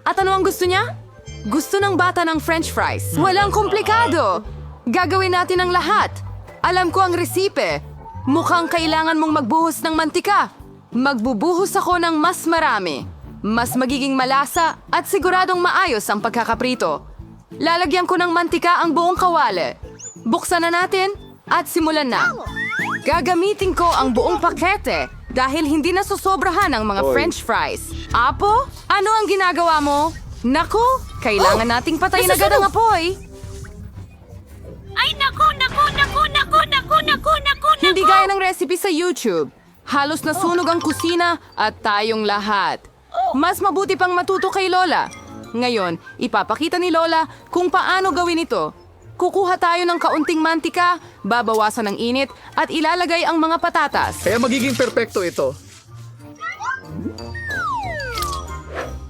At ano ang gusto niya? Gusto ng bata ng French fries. Walang komplikado. Gagawin natin ang lahat. Alam ko ang resipe. Mukhang kailangan mong magbuhos ng mantika. Magbubuhos ako ng mas marami. Mas magiging malasa at siguradong maayos ang pagkakaprito. Lalagyan ko ng mantika ang buong kawali. Buksan na natin at simulan na. Gagamitin ko ang buong pakete dahil hindi nasusobrahan ang mga French fries. Apo, ano ang ginagawa mo? Naku, kailangan nating patayin agad ang apoy. Ay, naku! Hindi gaya ng recipe sa YouTube. Halos nasunog ang kusina at tayong lahat. Mas mabuti pang matuto kay Lola. Ngayon, ipapakita ni Lola kung paano gawin ito. Kukuha tayo ng kaunting mantika, babawasan ng init, at ilalagay ang mga patatas. Kaya magiging perpekto ito.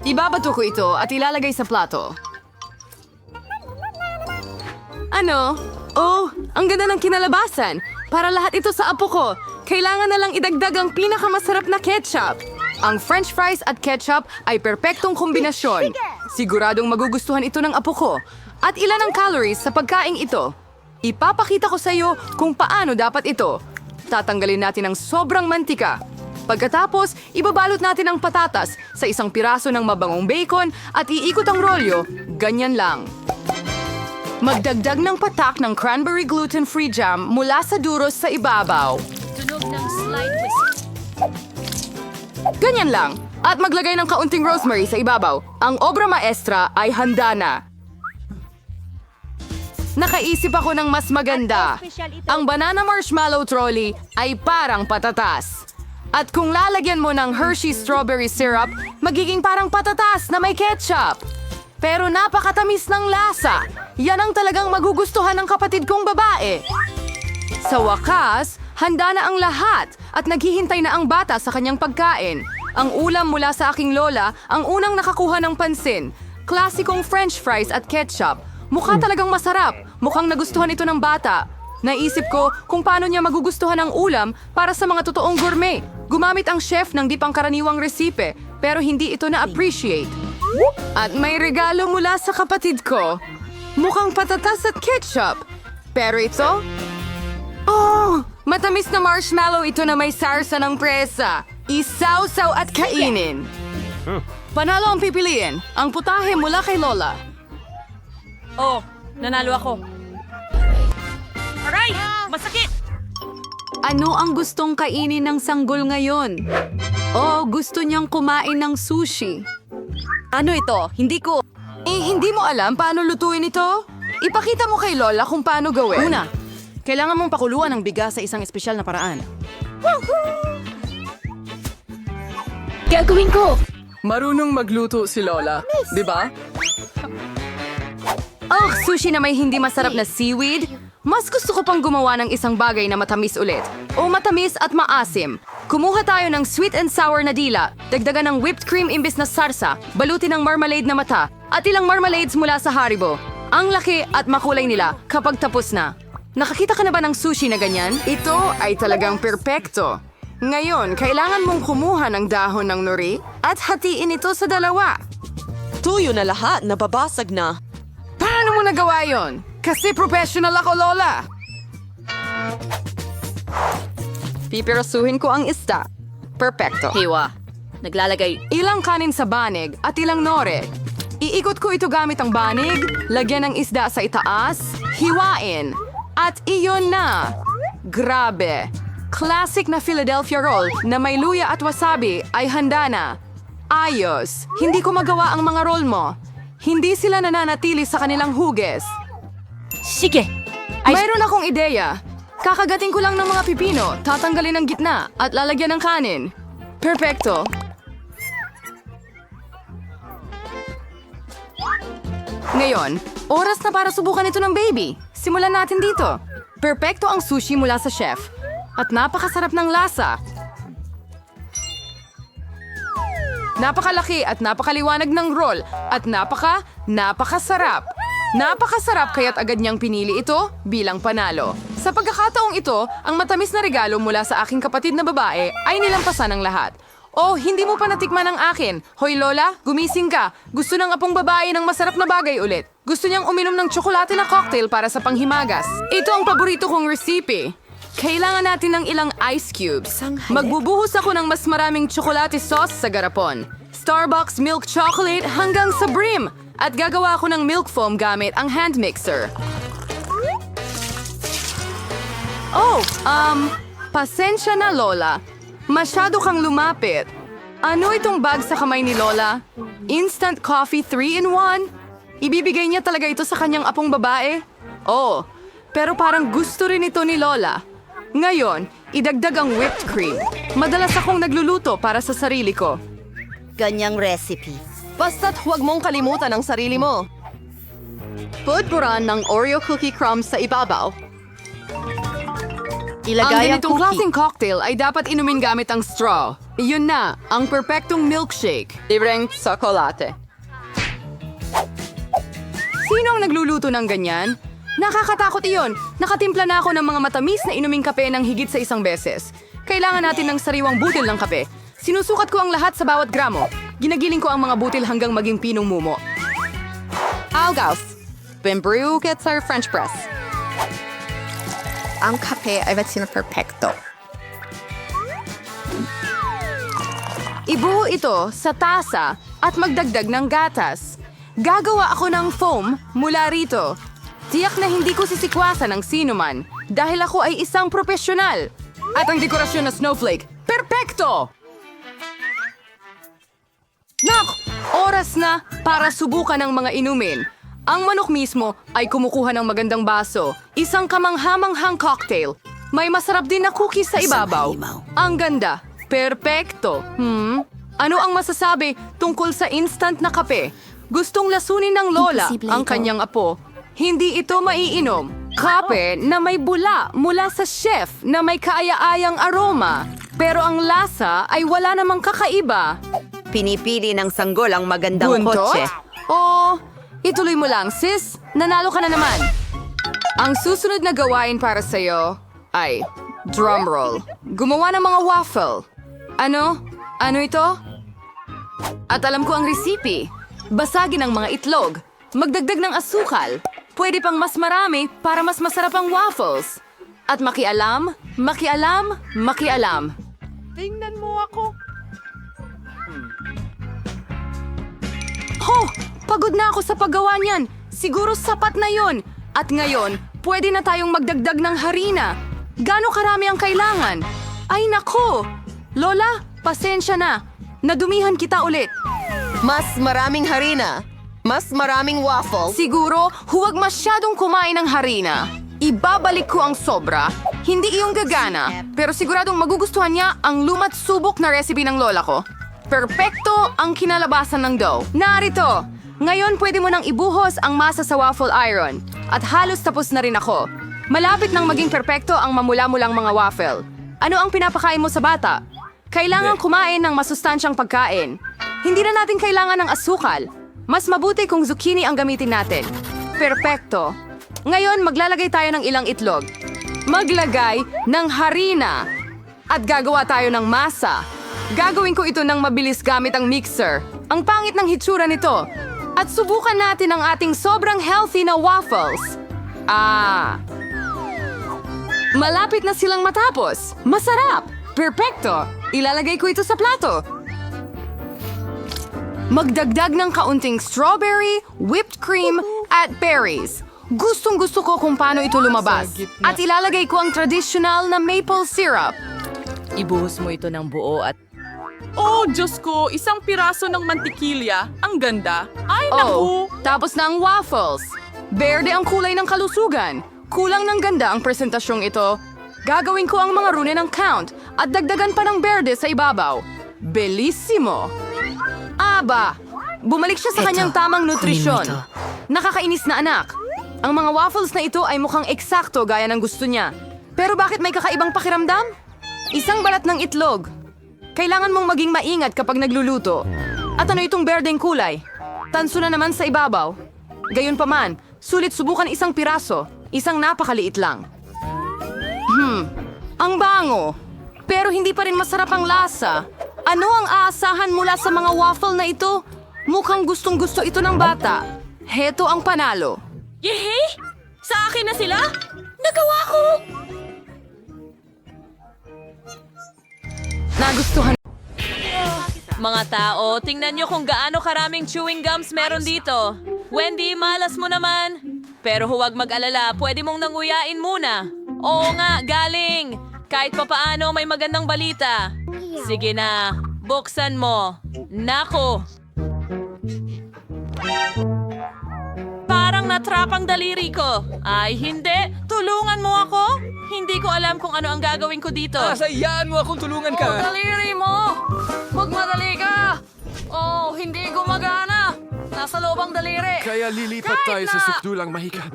Ibabato ko ito at ilalagay sa plato. Ano? Oh, ang ganda ng kinalabasan. Para lahat ito sa apo ko, kailangan na lang idagdag ang pinakamasarap na ketchup. Ang French fries at ketchup ay perpektong kombinasyon. Siguradong magugustuhan ito ng apo ko. At ilan ang calories sa pagkaing ito? Ipapakita ko sa iyo kung paano dapat ito. Tatanggalin natin ang sobrang mantika. Pagkatapos, ibabalot natin ang patatas sa isang piraso ng mabangong bacon at iikot ang rolyo. Ganyan lang. Magdagdag ng patak ng cranberry gluten-free jam mula sa duros sa ibabaw. Tunog ng slide whistle. Ganyan lang. At maglagay ng kaunting rosemary sa ibabaw. Ang obra maestra ay handa na. Nakaisip ako ng mas maganda. Ang banana marshmallow trolley ay parang patatas. At kung lalagyan mo ng Hershey strawberry syrup, magiging parang patatas na may ketchup. Pero napakatamis ng lasa. Yan ang talagang magugustuhan ng kapatid kong babae. Sa wakas, handa na ang lahat at naghihintay na ang bata sa kanyang pagkain. Ang ulam mula sa aking lola ang unang nakakuha ng pansin. Klasikong French fries at ketchup. Mukha talagang masarap. Mukhang nagustuhan ito ng bata. Naisip ko kung paano niya magugustuhan ang ulam para sa mga totoong gourmet. Gumamit ang chef ng di pangkaraniwang resipe, pero hindi ito na-appreciate. At may regalo mula sa kapatid ko. Mukhang patatas at ketchup. Pero ito? Oh! Matamis na marshmallow ito na may sarsa ng presa. Isawsaw at kainin. Panalo ang pipiliin. Ang putahe mula kay Lola. Oh, nanalo ako. Aray! Masakit! Ano ang gustong kainin ng sanggol ngayon? Oh, gusto niyang kumain ng sushi. Ano ito? Hindi ko... Hindi mo alam paano lutuin ito? Ipakita mo kay Lola kung paano gawin. Una, kailangan mong pakuluan ang bigas sa isang espesyal na paraan. Gagawin ko! Marunong magluto si Lola, di ba? Oh, sushi na may hindi masarap na seaweed? Mas gusto ko pang gumawa ng isang bagay na matamis ulit. O matamis at maasim. Kumuha tayo ng sweet and sour na dila, dagdagan ng whipped cream imbis na sarsa, balutin ng marmalade na mata, at ilang marmalades mula sa Haribo. Ang laki at makulay nila kapag tapos na. Nakakita ka na ba ng sushi na ganyan? Ito ay talagang perpekto. Ngayon, kailangan mong kumuha ng dahon ng nori at hatiin ito sa dalawa. Tuyo na lahat, nababasag na. Paano mo nagawa yon? Kasi professional ako, Lola. Pipirasuhin ko ang isda. Perfecto. Hiwa. Naglalagay. Ilang kanin sa banig at ilang nore. Iikot ko ito gamit ang banig, lagyan ng isda sa itaas, hiwain. At iyon na. Grabe. Classic na Philadelphia roll na may luya at wasabi ay handa na. Ayos. Hindi ko magawa ang mga roll mo. Hindi sila nananatili sa kanilang huges. Sige! Mayroon akong ideya. Kakagating ko lang ng mga pipino, tatanggalin ang gitna, at lalagyan ng kanin. Perfecto. Ngayon, oras na para subukan ito ng baby. Simulan natin dito. Perfecto ang sushi mula sa chef. At napakasarap ng lasa. Napakalaki at napakaliwanag ng roll. At napakasarap. Napakasarap kaya't agad niyang pinili ito bilang panalo. Sa pagkakataong ito, ang matamis na regalo mula sa aking kapatid na babae ay nilampasan ng lahat. Oh, hindi mo pa natikman ang akin. Hoy Lola, gumising ka. Gusto ng apong babae ng masarap na bagay ulit. Gusto niyang uminom ng tsokolate na cocktail para sa panghimagas. Ito ang paborito kong recipe. Kailangan natin ng ilang ice cubes. Magbubuhos ako ng mas maraming tsokolate sauce sa garapon. Starbucks milk chocolate hanggang sa brim. At gagawa ako ng milk foam gamit ang hand mixer. Oh, pasensya na Lola. Masyado kang lumapit. Ano itong bag sa kamay ni Lola? Instant coffee 3-in-1? Ibibigay niya talaga ito sa kanyang apong babae? Oh, pero parang gusto rin ito ni Lola. Ngayon, idagdag ang whipped cream. Madalas akong nagluluto para sa sarili ko. Ganyang recipe. Basta't huwag mong kalimutan ang sarili mo. Pudpuran ng Oreo cookie crumbs sa ibabaw. Ilagay Ang ang ganitong cookie. klaseng cocktail ay dapat inumin gamit ang straw. Iyon na, ang perpektong milkshake. Libreng tsokolate. Sino ang nagluluto ng ganyan? Nakakatakot iyon. Nakatimpla na ako ng mga matamis na inuming kape ng higit sa 1 beses. Kailangan natin ng sariwang butil ng kape. Sinusukat ko ang lahat sa bawat gramo. Ginagiling ko ang mga butil hanggang maging pinong mumo. Algaus. Bembrew gets our French press. Ang kape ay perfecto. Ibuo ito sa tasa at magdagdag ng gatas. Gagawa ako ng foam mula rito. Tiyak na hindi ko sisikwasan ng sinuman dahil ako ay isang profesional. At ang dekorasyon na snowflake, perpekto! Nak! Oras na para subukan ang mga inumin. Ang manok mismo ay kumukuha ng magandang baso, isang kamanghamanghang cocktail. May masarap din na cookies sa ibabaw. Ang ganda. Perpekto. Ano ang masasabi tungkol sa instant na kape? Gustong lasunin ng Lola Imposible ang ito. kanyang apo. Hindi ito maiinom. Kape na may bula mula sa chef na may kaaya-ayang aroma. Pero ang lasa ay wala namang kakaiba. Pinipili ng sanggol ang magandang Buntot? kotse. Oh, ituloy mo lang, sis. Nanalo ka na naman. Ang susunod na gawain para sa'yo ay drumroll. Gumawa ng mga waffle. Ano? Ano ito? At alam ko ang recipe. Basagin ang mga itlog. Magdagdag ng asukal. Pwede pang mas marami para mas masarap ang waffles. At makialam, makialam, makialam. Tingnan mo ako. Ho! Pagod na ako sa paggawa niyan. Siguro sapat na yon. At ngayon, pwede na tayong magdagdag ng harina. Gaano karami ang kailangan? Ay nako! Lola, pasensya na. Nadumihan kita ulit. Mas maraming harina. Mas maraming waffle. Siguro, huwag masyadong kumain ng harina. Ibabalik ko ang sobra. Hindi iyong gagana, pero siguradong magugustuhan niya ang lumat subok na recipe ng lola ko. Perpekto ang kinalabasan ng dough. Narito! Ngayon pwede mo nang ibuhos ang masa sa waffle iron. At halos tapos na rin ako. Malapit nang maging perpekto ang mamula-mulang mga waffle. Ano ang pinapakain mo sa bata? Kailangan kumain ng masustansyang pagkain. Hindi na natin kailangan ng asukal. Mas mabuti kung zucchini ang gamitin natin. Perpekto. Ngayon, maglalagay tayo ng ilang itlog. Maglagay ng harina. At gagawa tayo ng masa. Gagawin ko ito ng mabilis gamit ang mixer. Ang pangit ng hitsura nito. At subukan natin ang ating sobrang healthy na waffles. Malapit na silang matapos. Masarap! Perpekto! Ilalagay ko ito sa plato. Magdagdag ng kaunting strawberry, whipped cream, at berries. Gustong-gusto ko kung paano ito lumabas. At ilalagay ko ang traditional na maple syrup. Ibuhos mo ito ng buo at Oh, Diyos ko, isang piraso ng mantikilya. Ang ganda. Ay, Oh, naku! tapos na ang waffles. Berde ang kulay ng kalusugan. Kulang ng ganda ang presentasyong ito. Gagawin ko ang mga rune ng count at dagdagan pa ng berde sa ibabaw. Bellissimo! Aba! Bumalik siya sa kanyang tamang nutrisyon. Nakakainis na anak. Ang mga waffles na ito ay mukhang eksakto gaya ng gusto niya. Pero bakit may kakaibang pakiramdam? Isang balat ng itlog. Kailangan mong maging maingat kapag nagluluto. At ano itong berdeng kulay? Tanso na naman sa ibabaw. Gayunpaman, sulit subukan isang piraso. Isang napakaliit lang. Ang bango. Pero hindi pa rin masarap ang lasa. Ano ang aasahan mula sa mga waffle na ito? Mukhang gustong-gusto ito ng bata. Heto ang panalo. Yehey! Sa akin na sila? Nagawa ko! Nagustuhan. Mga tao, tingnan nyo kung gaano karaming chewing gums meron dito. Wendy, malas mo naman. Pero huwag mag-alala, pwede mong nanguyain muna. Oo nga, galing. Kahit papaano may magandang balita. Sige na, buksan mo. Nako. Parang natrap ang daliri ko. Ay, hindi. Tulungan mo ako. Hindi ko alam kung ano ang gagawin ko dito. Sayaan mo akong tulungan ka. Daliri mo! Magmadali ka! Oh, hindi gumagana! Nasa loob ang daliri! Kaya lilipat Kahit tayo sa na- sukdulang mahika.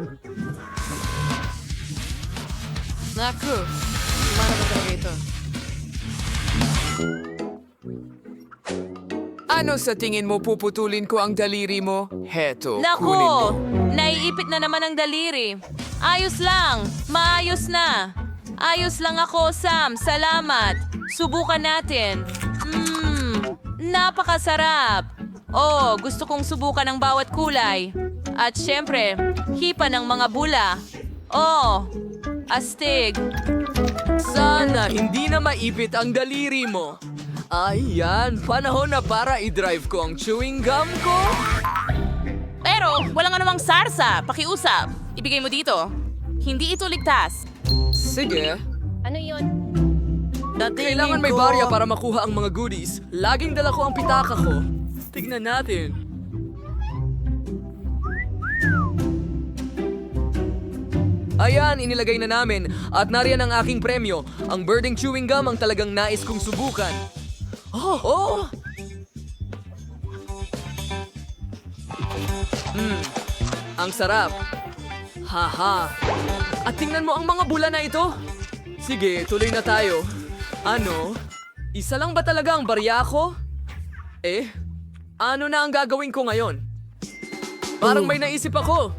Naku, mana ba talaga ito? Ano sa tingin mo puputulin ko ang daliri mo? Heto, kunin mo. Nako, naiipit na naman ang daliri. Ayos lang, maayos na. Ayos lang ako, Sam. Salamat. Subukan natin. Napakasarap. Oh, gusto kong subukan ang bawat kulay. At syempre, hipa ng mga bula. Oh, astig. Sana hindi na maipit ang daliri mo. Ayan, panahon na para i-drive ko ang chewing gum ko. Pero walang anumang sarsa. Pakiusap. Ibigay mo dito. Hindi ito ligtas. Sige. Datingin Kailangan may ko- barya para makuha ang mga goodies. Laging dala ko ang pitaka ko. Tignan natin. Ayan, inilagay na namin. At nariyan ang aking premyo. Ang birding chewing gum ang talagang nais kong subukan. Oh! Ang sarap. Haha. At tingnan mo ang mga bula na ito. Sige, tuloy na tayo. Ano? Isa lang ba talaga ang barya ko? Ano na ang gagawin ko ngayon? Parang may naisip ako.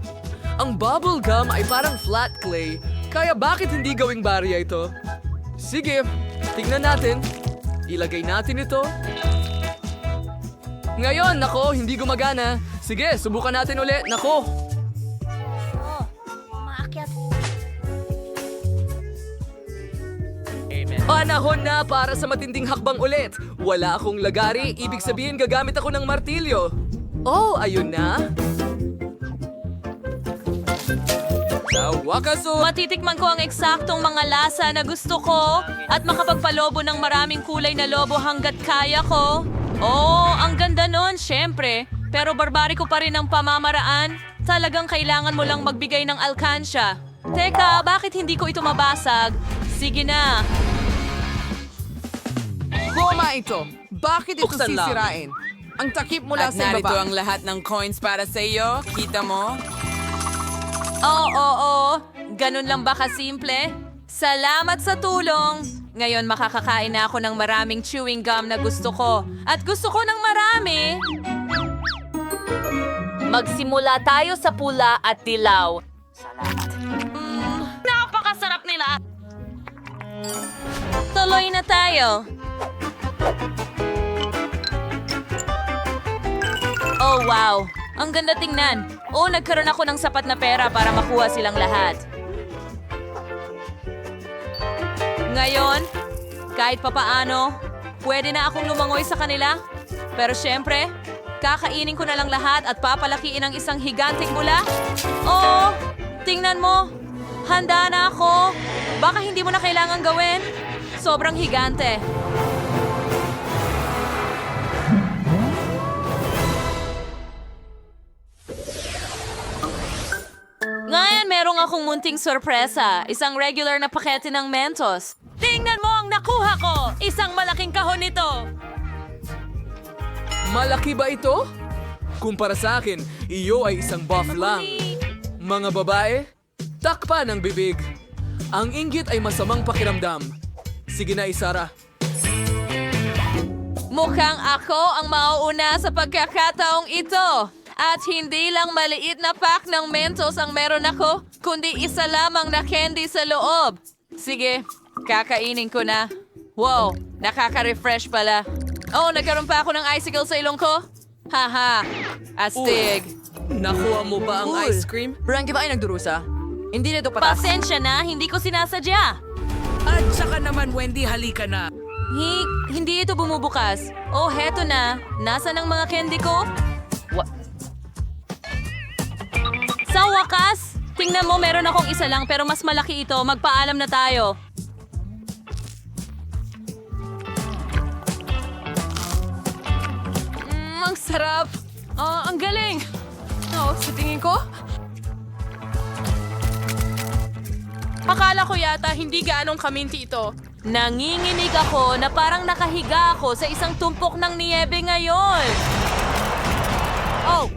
Ang bubble gum ay parang flat clay, kaya bakit hindi gawing barya ito? Sige, tingnan natin. Ilagay natin ito. Ngayon, nako, hindi gumagana. Sige, subukan natin ulit. Nako. Panahon na para sa matinding hakbang ulit. Wala akong lagari, ibig sabihin gagamit ako ng martilyo. Oh, ayun na. Sa wakas, Matitikman ko ang eksaktong mga lasa na gusto ko at makapagpalobo ng maraming kulay na lobo hanggat kaya ko. Oh, ang ganda nun, syempre. Pero barbariko pa rin ang pamamaraan. Talagang kailangan mo lang magbigay ng alkansya. Teka, bakit hindi ko ito mabasag? Sige na. Goma ito. Bakit ito Buksan lang. sisirain? Ang takip mula At sa narito ibaba. ang lahat ng coins para sa iyo. Kita mo? Oo. Ganun lang ba kasimple? Salamat sa tulong. Ngayon makakakain na ako ng maraming chewing gum na gusto ko. At gusto ko ng marami. Magsimula tayo sa pula at dilaw. Napakasarap nila. Tuloy na tayo. Oh, wow. Ang ganda tingnan. Oh, nagkaroon ako ng sapat na pera para makuha silang lahat. Ngayon, kahit papaano, pwede na akong lumangoy sa kanila. Pero syempre, kakainin ko na lang lahat at papalakiin ang isang higanting bula. Oh, tingnan mo. Handa na ako. Baka hindi mo na kailangan gawin. Sobrang higante. Ngayon, merong akong munting sorpresa. Isang regular na pakete ng Mentos. Tingnan mo ang nakuha ko! Isang malaking kahon nito! Malaki ba ito? Kumpara sa akin, iyo ay isang buff lang. Mga babae, takpan ang bibig. Ang inggit ay masamang pakiramdam. Sige na, Isara. Mukhang ako ang mauuna sa pagkakataong ito. At hindi lang maliit na pack ng Mentos ang meron ako, kundi isa lamang na candy sa loob. Sige, kakainin ko na. Wow, nakaka-refresh pala. Oh, nagkaroon pa ako ng icicle sa ilong ko? Haha, astig. Nakuha mo ba ang ice cream? Frankie ba ay nagdurusa? Hindi nito patas. Pasensya na, hindi ko sinasadya. At saka naman, Wendy, halika na. Hindi ito bumubukas. Oh, heto na. Nasaan ang mga candy ko? Sa wakas, tingnan mo, meron akong isa lang pero mas malaki ito. Magpaalam na tayo. Ang sarap. Ang galing. Oh, sa tingin ko, Akala ko yata hindi gaanong kaminti ito. nanginginig ako na parang nakahiga ako sa isang tumpok ng niyebe ngayon. Oh,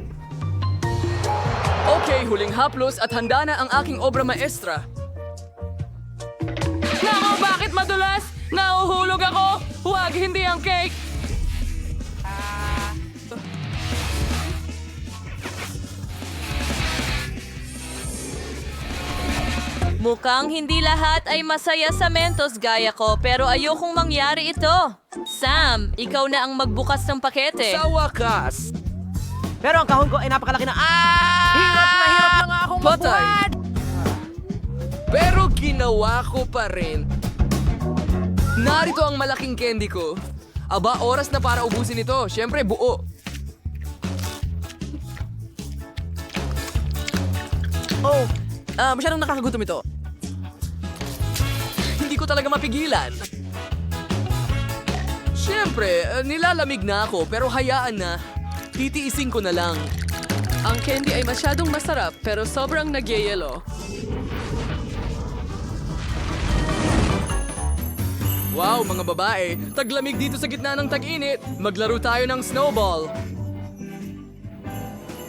Okay, huling haplos at handa na ang aking obra maestra. Nako, bakit madulas? Nauhulog ako! Huwag, hindi ang cake! mukhang hindi lahat ay masaya sa Mentos gaya ko pero ayokong mangyari ito. Sam, ikaw na ang magbukas ng pakete. Sa wakas, Pero ang kahon ko ay napakalaki na... hirap lang akong patay. Pero ginawa ko pa rin. Narito ang malaking candy ko. Aba, oras na para ubusin ito. Siyempre, buo. Masyadong nakakagutom ito. Hindi ko talaga mapigilan. Siyempre, nilalamig na ako pero hayaan na. Titiisin ko na lang. Ang candy ay masyadong masarap pero sobrang nagyayelo. Wow, mga babae. Taglamig dito sa gitna ng tag-init. Maglaro tayo ng snowball.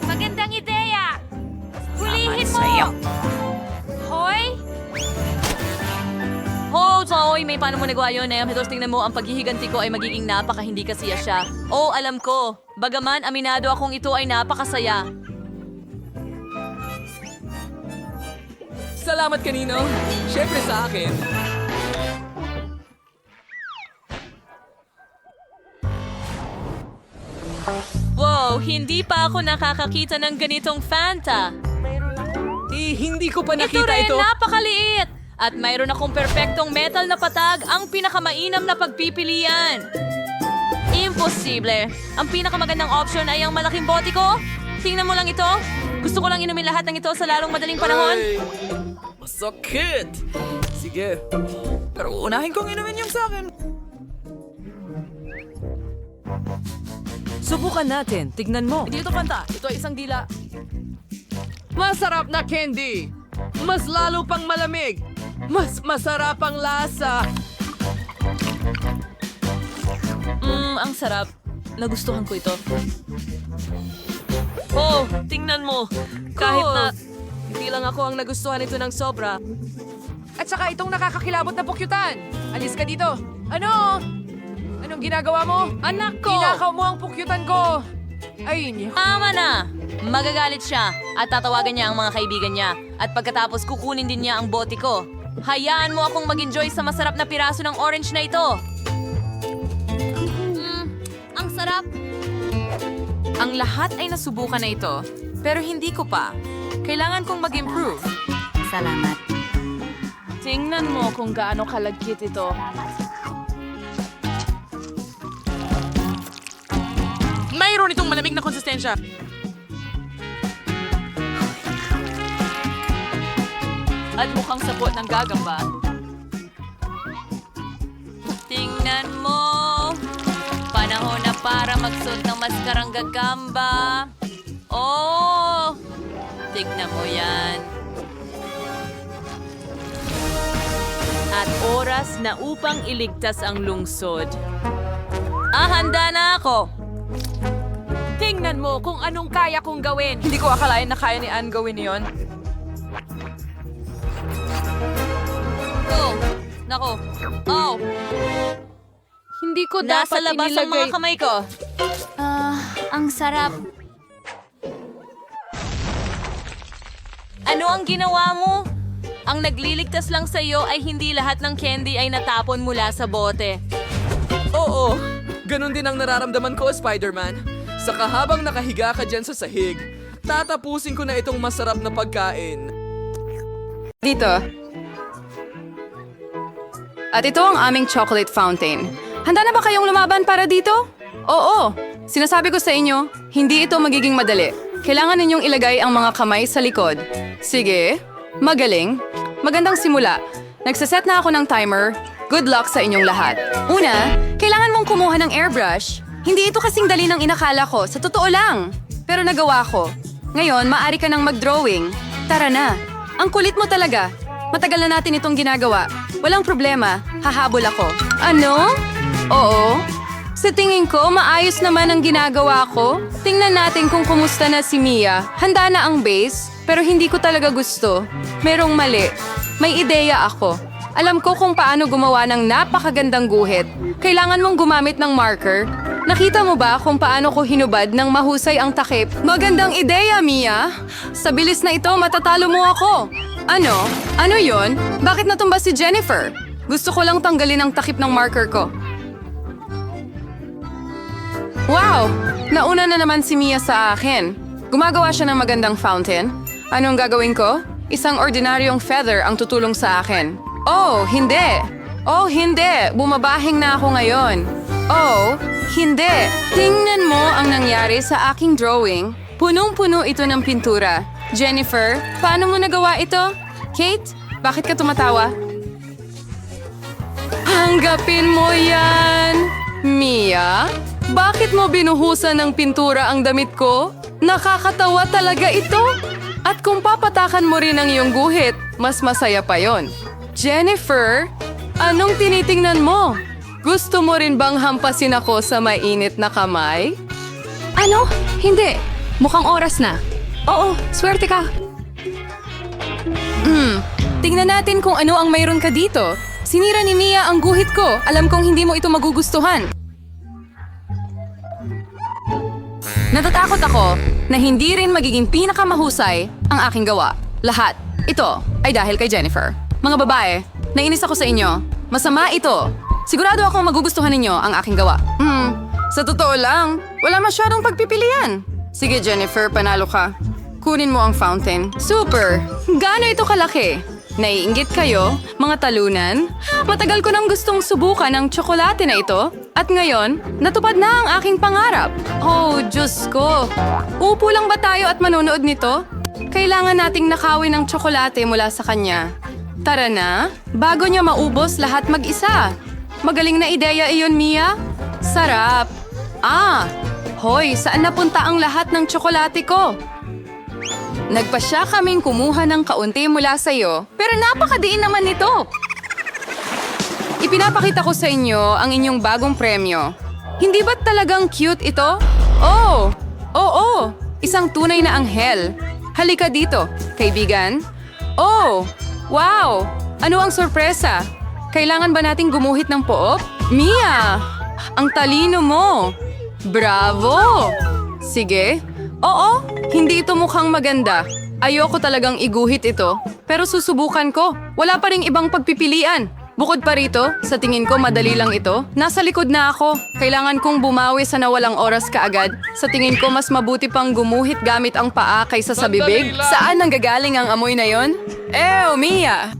Magandang ideya! Hulihin mo! Hoy! Hoy, may paano mo nagawa yun, Tos, tingnan mo, ang paghihiganti ko ay magiging napaka hindi kasiya siya. Oh, alam ko. Bagaman, aminado akong ito ay napakasaya. Salamat kanino. Siyempre sa akin. Wow, hindi pa ako nakakakita ng ganitong Fanta. Hindi ko pa Ito nakita rin, ito. napakaliit! At mayroon akong perpektong metal na patag, ang pinakamainam na pagpipilian. Imposible. Ang pinakamagandang option ay ang malaking bote ko. Tingnan mo lang ito. Gusto ko lang inumin lahat ng ito sa lalong madaling panahon. Ay, masakit. Sige. Pero unahin kong inumin yung sa akin. Subukan natin. Tignan mo. Hindi ito Fanta. Ito ay isang dila. Masarap na candy. Mas lalo pang malamig. Mas masarap ang lasa. Ang sarap. Nagustuhan ko ito. Oh, tingnan mo. Kahit na... Hindi lang ako ang nagustuhan ito ng sobra. At saka itong nakakakilabot na pukyutan. Alis ka dito. Ano? Anong ginagawa mo? Anak ko! Kinakaw mo ang pukyutan ko. Ay, niyo. Tama na! Magagalit siya at tatawagan niya ang mga kaibigan niya. At pagkatapos kukunin din niya ang bote ko. Hayaan mo akong mag-enjoy sa masarap na piraso ng orange na ito. Ang sarap. Ang lahat ay nasubukan na ito, pero hindi ko pa. Kailangan kong mag-improve. Salamat. Tingnan mo kung gaano kalagkit ito. Mayroon itong malamig na konsistensya. At mukhang sapot ng gagamba. Tingnan mo! Panahon na para magsuot ng maskarang gagamba. Oh! Tignan mo yan. At oras na upang iligtas ang lungsod. Handa na ako! Tingnan mo kung anong kaya kong gawin. Hindi ko akalain na kaya ni Anne gawin yon. Oh! Nako! Oh! Hindi ko Nasa dapat labas ang mga kamay ko. Ang sarap. Ano ang ginawa mo? Ang nagliligtas lang sa iyo ay hindi lahat ng candy ay natapon mula sa bote. Oo, Ganon din ang nararamdaman ko, Spider-Man. Sa kahabang nakahiga ka dyan sa sahig, tatapusin ko na itong masarap na pagkain. Dito. At ito ang aming chocolate fountain. Handa na ba kayong lumaban para dito? Oo. Sinasabi ko sa inyo, hindi ito magiging madali. Kailangan ninyong ilagay ang mga kamay sa likod. Sige. Magaling. Magandang simula. Nagsaset na ako ng timer. Good luck sa inyong lahat. Una, kailangan mong kumuha ng airbrush. Hindi ito kasing dali ng inakala ko. Sa totoo lang. Pero nagawa ko. Ngayon, maaari ka nang mag-drawing. Tara na. Ang kulit mo talaga. Matagal na natin itong ginagawa. Walang problema. Hahabol ako. Ano? Oo. Sa tingin ko, maayos naman ang ginagawa ko. Tingnan natin kung kumusta na si Mia. Handa na ang base, pero hindi ko talaga gusto. Merong mali. May ideya ako. Alam ko kung paano gumawa ng napakagandang guhit. Kailangan mong gumamit ng marker. Nakita mo ba kung paano ko hinubad ng mahusay ang takip? Magandang ideya, Mia. Sa bilis na ito, matatalo mo ako. Ano? Ano yon? Bakit natumba si Jennifer? Gusto ko lang tanggalin ang takip ng marker ko. Wow! Nauna na naman si Mia sa akin. Gumagawa siya ng magandang fountain. Anong gagawin ko? Isang ordinaryong feather ang tutulong sa akin. Oh, hindi! Oh, hindi! Bumabahing na ako ngayon. Oh, hindi! Tingnan mo ang nangyari sa aking drawing. Punong-puno ito ng pintura. Jennifer, paano mo nagawa ito? Kate, bakit ka tumatawa? Hanggapin mo yan! Mia, bakit mo binuhusan ng pintura ang damit ko? Nakakatawa talaga ito! At kung papatakan mo rin ang iyong guhit, mas masaya pa yon. Jennifer, anong tinitingnan mo? Gusto mo rin bang hampasin ako sa mainit na kamay? Ano? Hindi. Mukhang oras na. Oo, swerte ka. Tingnan natin kung ano ang mayroon ka dito. Sinira ni Mia ang guhit ko. Alam kong hindi mo ito magugustuhan. Natatakot ako na hindi rin magiging pinakamahusay ang aking gawa. Lahat. Ito ay dahil kay Jennifer. Mga babae, nainis ako sa inyo. Masama ito. Sigurado akong magugustuhan ninyo ang aking gawa. Sa totoo lang, wala masyadong pagpipilian. Sige Jennifer, panalo ka. Kunin mo ang fountain. Super! Gaano ito kalaki? Naiinggit kayo, mga talunan? Matagal ko nang gustong subukan ang tsokolate na ito. At ngayon, natupad na ang aking pangarap. Oh, Diyos ko. Upo lang ba tayo at manonood nito? Kailangan nating nakawin ng tsokolate mula sa kanya. Tara na, bago niya maubos lahat mag-isa. Magaling na ideya iyon, Mia. Sarap. Hoy, saan napunta ang lahat ng tsokolate ko? Nagpasya kaming kumuha ng kaunti mula sa iyo, pero napakadiin naman nito. Ipinapakita ko sa inyo ang inyong bagong premyo. Hindi ba talagang cute ito? Oh! Oo! Isang tunay na anghel. Halika dito, kaibigan. Oh! Wow! Ano ang sorpresa? Kailangan ba nating gumuhit ng poop? Mia! Ang talino mo! Bravo! Sige. Oo, hindi ito mukhang maganda. Ayoko talagang iguhit ito. Pero susubukan ko. Wala pa ring ibang pagpipilian. Bukod pa rito, sa tingin ko madali lang ito. Nasa likod na ako. Kailangan kong bumawi sa nawalang oras kaagad. Sa tingin ko mas mabuti pang gumuhit gamit ang paa kaysa sa bibig. Saan nanggagaling ang amoy na yon? Mia!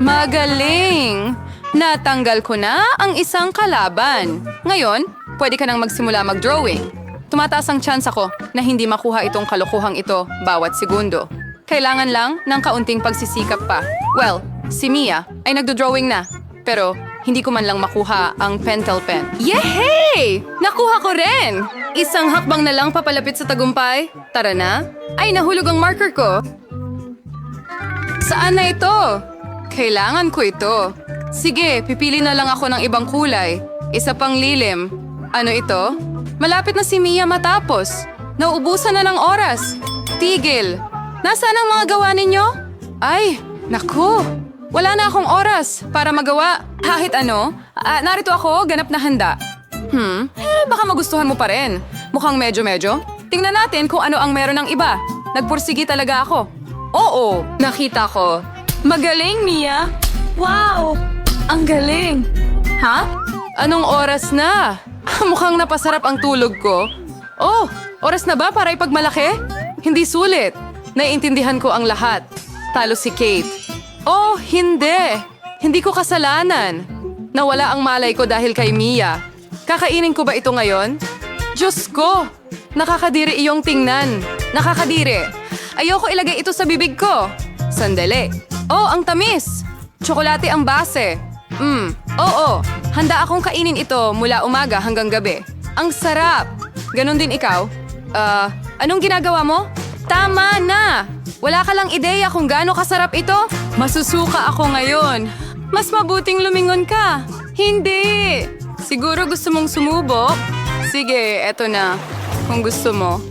Magaling! Natanggal ko na ang isang kalaban. Ngayon, pwede ka nang magsimula mag-drawing. Tumataas ang chance ako na hindi makuha itong kalokohang ito bawat segundo. Kailangan lang ng kaunting pagsisikap pa. Well, si Mia ay nagdo-drawing na. Pero hindi ko man lang makuha ang pentel pen. Yehey! Nakuha ko rin! Isang hakbang na lang papalapit sa tagumpay. Tara na. Ay, nahulog ang marker ko. Saan na ito? Kailangan ko ito. Sige, pipili na lang ako ng ibang kulay. Isa pang lilim. Ano ito? Malapit na si Mia matapos. Nauubusan na ng oras. Tigil. Nasaan ang mga gawa ninyo? Ay, naku. Wala na akong oras para magawa. Kahit ano, narito ako, ganap na handa. Baka magustuhan mo pa rin. Mukhang medyo-medyo. Tingnan natin kung ano ang meron ng iba. Nagpursigi talaga ako. Oo, nakita ko. Magaling, Mia. Wow! Ang galing. Ha? Anong oras na? Mukhang napasarap ang tulog ko. Oh, oras na ba para ipagmalaki? Hindi sulit. Naiintindihan ko ang lahat. Talo si Kate. Oh, hindi. Hindi ko kasalanan. Nawala ang malay ko dahil kay Mia. Kakainin ko ba ito ngayon? Diyos ko! Nakakadiri iyong tingnan. Nakakadiri. Ayoko ilagay ito sa bibig ko. Sandali. Oh, ang tamis! Tsokolate ang base. Oo. Handa akong kainin ito mula umaga hanggang gabi. Ang sarap! Ganon din ikaw? Anong ginagawa mo? Tama na! Wala ka lang ideya kung gaano kasarap ito? Masusuka ako ngayon. Mas mabuting lumingon ka. Hindi! Siguro gusto mong sumubok? Sige, eto na. Kung gusto mo.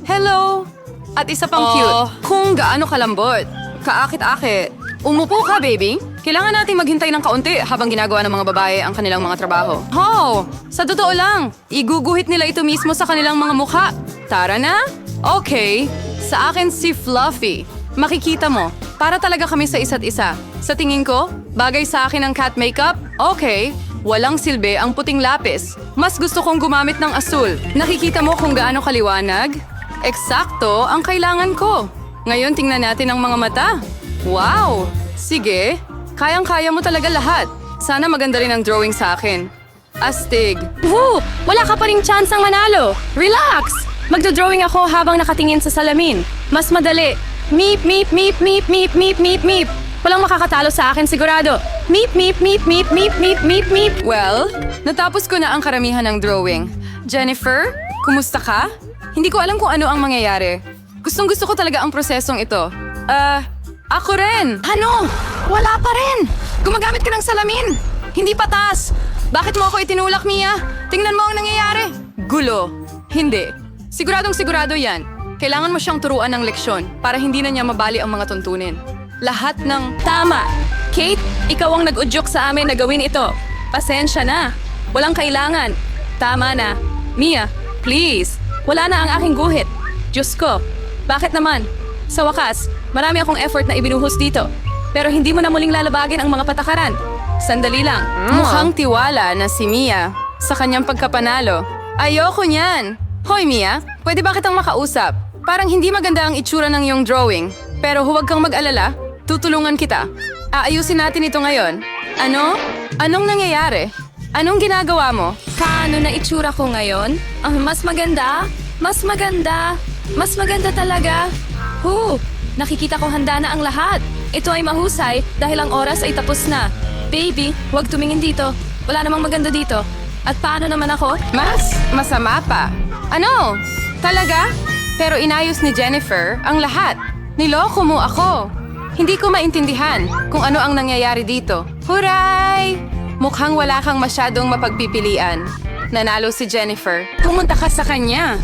Hello! At isa pang cute. Kung gaano kalambot. Kaakit-akit. Umupo ka, baby. Kailangan nating maghintay ng kaunti habang ginagawa ng mga babae ang kanilang mga trabaho. Sa totoo lang, iguguhit nila ito mismo sa kanilang mga mukha. Tara na? Okay. Sa akin si Fluffy. Makikita mo, para talaga kami sa isa't isa. Sa tingin ko, bagay sa akin ang cat makeup? Okay. Walang silbi ang puting lapis. Mas gusto kong gumamit ng asul. Nakikita mo kung gaano kaliwanag? Eksakto ang kailangan ko. Ngayon tingnan natin ang mga mata. Wow! Sige, kayang-kaya mo talaga lahat. Sana maganda rin ang drawing sa akin. Astig. Woo! Wala ka pa ring chance ang manalo. Relax! Magdodrawing ako habang nakatingin sa salamin. Mas madali. Meep, meep, meep, meep, meep, meep, meep, meep. Walang makakatalo sa akin sigurado. Meep, meep, meep, meep, meep, meep, meep, meep. Well, natapos ko na ang karamihan ng drawing. Jennifer, kumusta ka? Hindi ko alam kung ano ang mangyayari. Gustong-gusto ko talaga ang prosesong ito. Ako rin! Ano? Wala pa rin! Gumagamit ka ng salamin! Hindi patas! Bakit mo ako itinulak, Mia? Tingnan mo ang nangyayari. Gulo. Hindi. Siguradong sigurado yan. Kailangan mo siyang turuan ng leksyon para hindi na niya mabali ang mga tuntunin. Lahat ng... Tama! Kate, ikaw ang nag-udyok sa amin na gawin ito. Pasensya na. Walang kailangan. Tama na. Mia, please. Wala na ang aking guhit. Diyos ko. Bakit naman? Sa wakas, marami akong effort na ibinuhos dito. Pero hindi mo na muling lalabagin ang mga patakaran. Sandali lang. Mukhang tiwala na si Mia sa kanyang pagkapanalo. Ayoko niyan. Hoy, Mia, pwede ba kitang makausap? Parang hindi maganda ang itsura ng iyong drawing. Pero huwag kang mag-alala. Tutulungan kita. Aayusin natin ito ngayon. Ano? Anong nangyayari? Anong ginagawa mo? Paano na itsura ko ngayon? Mas maganda? Mas maganda? Mas maganda talaga? Nakikita ko handa na ang lahat. Ito ay mahusay dahil ang oras ay tapos na. Baby, huwag tumingin dito. Wala namang maganda dito. At paano naman ako? Mas masama pa. Ano? Talaga? Pero inayos ni Jennifer ang lahat. Niloko mo ako. Hindi ko maintindihan kung ano ang nangyayari dito. Huray! Mukhang wala kang masyadong mapagpipilian. Nanalo si Jennifer. Pumunta ka sa kanya.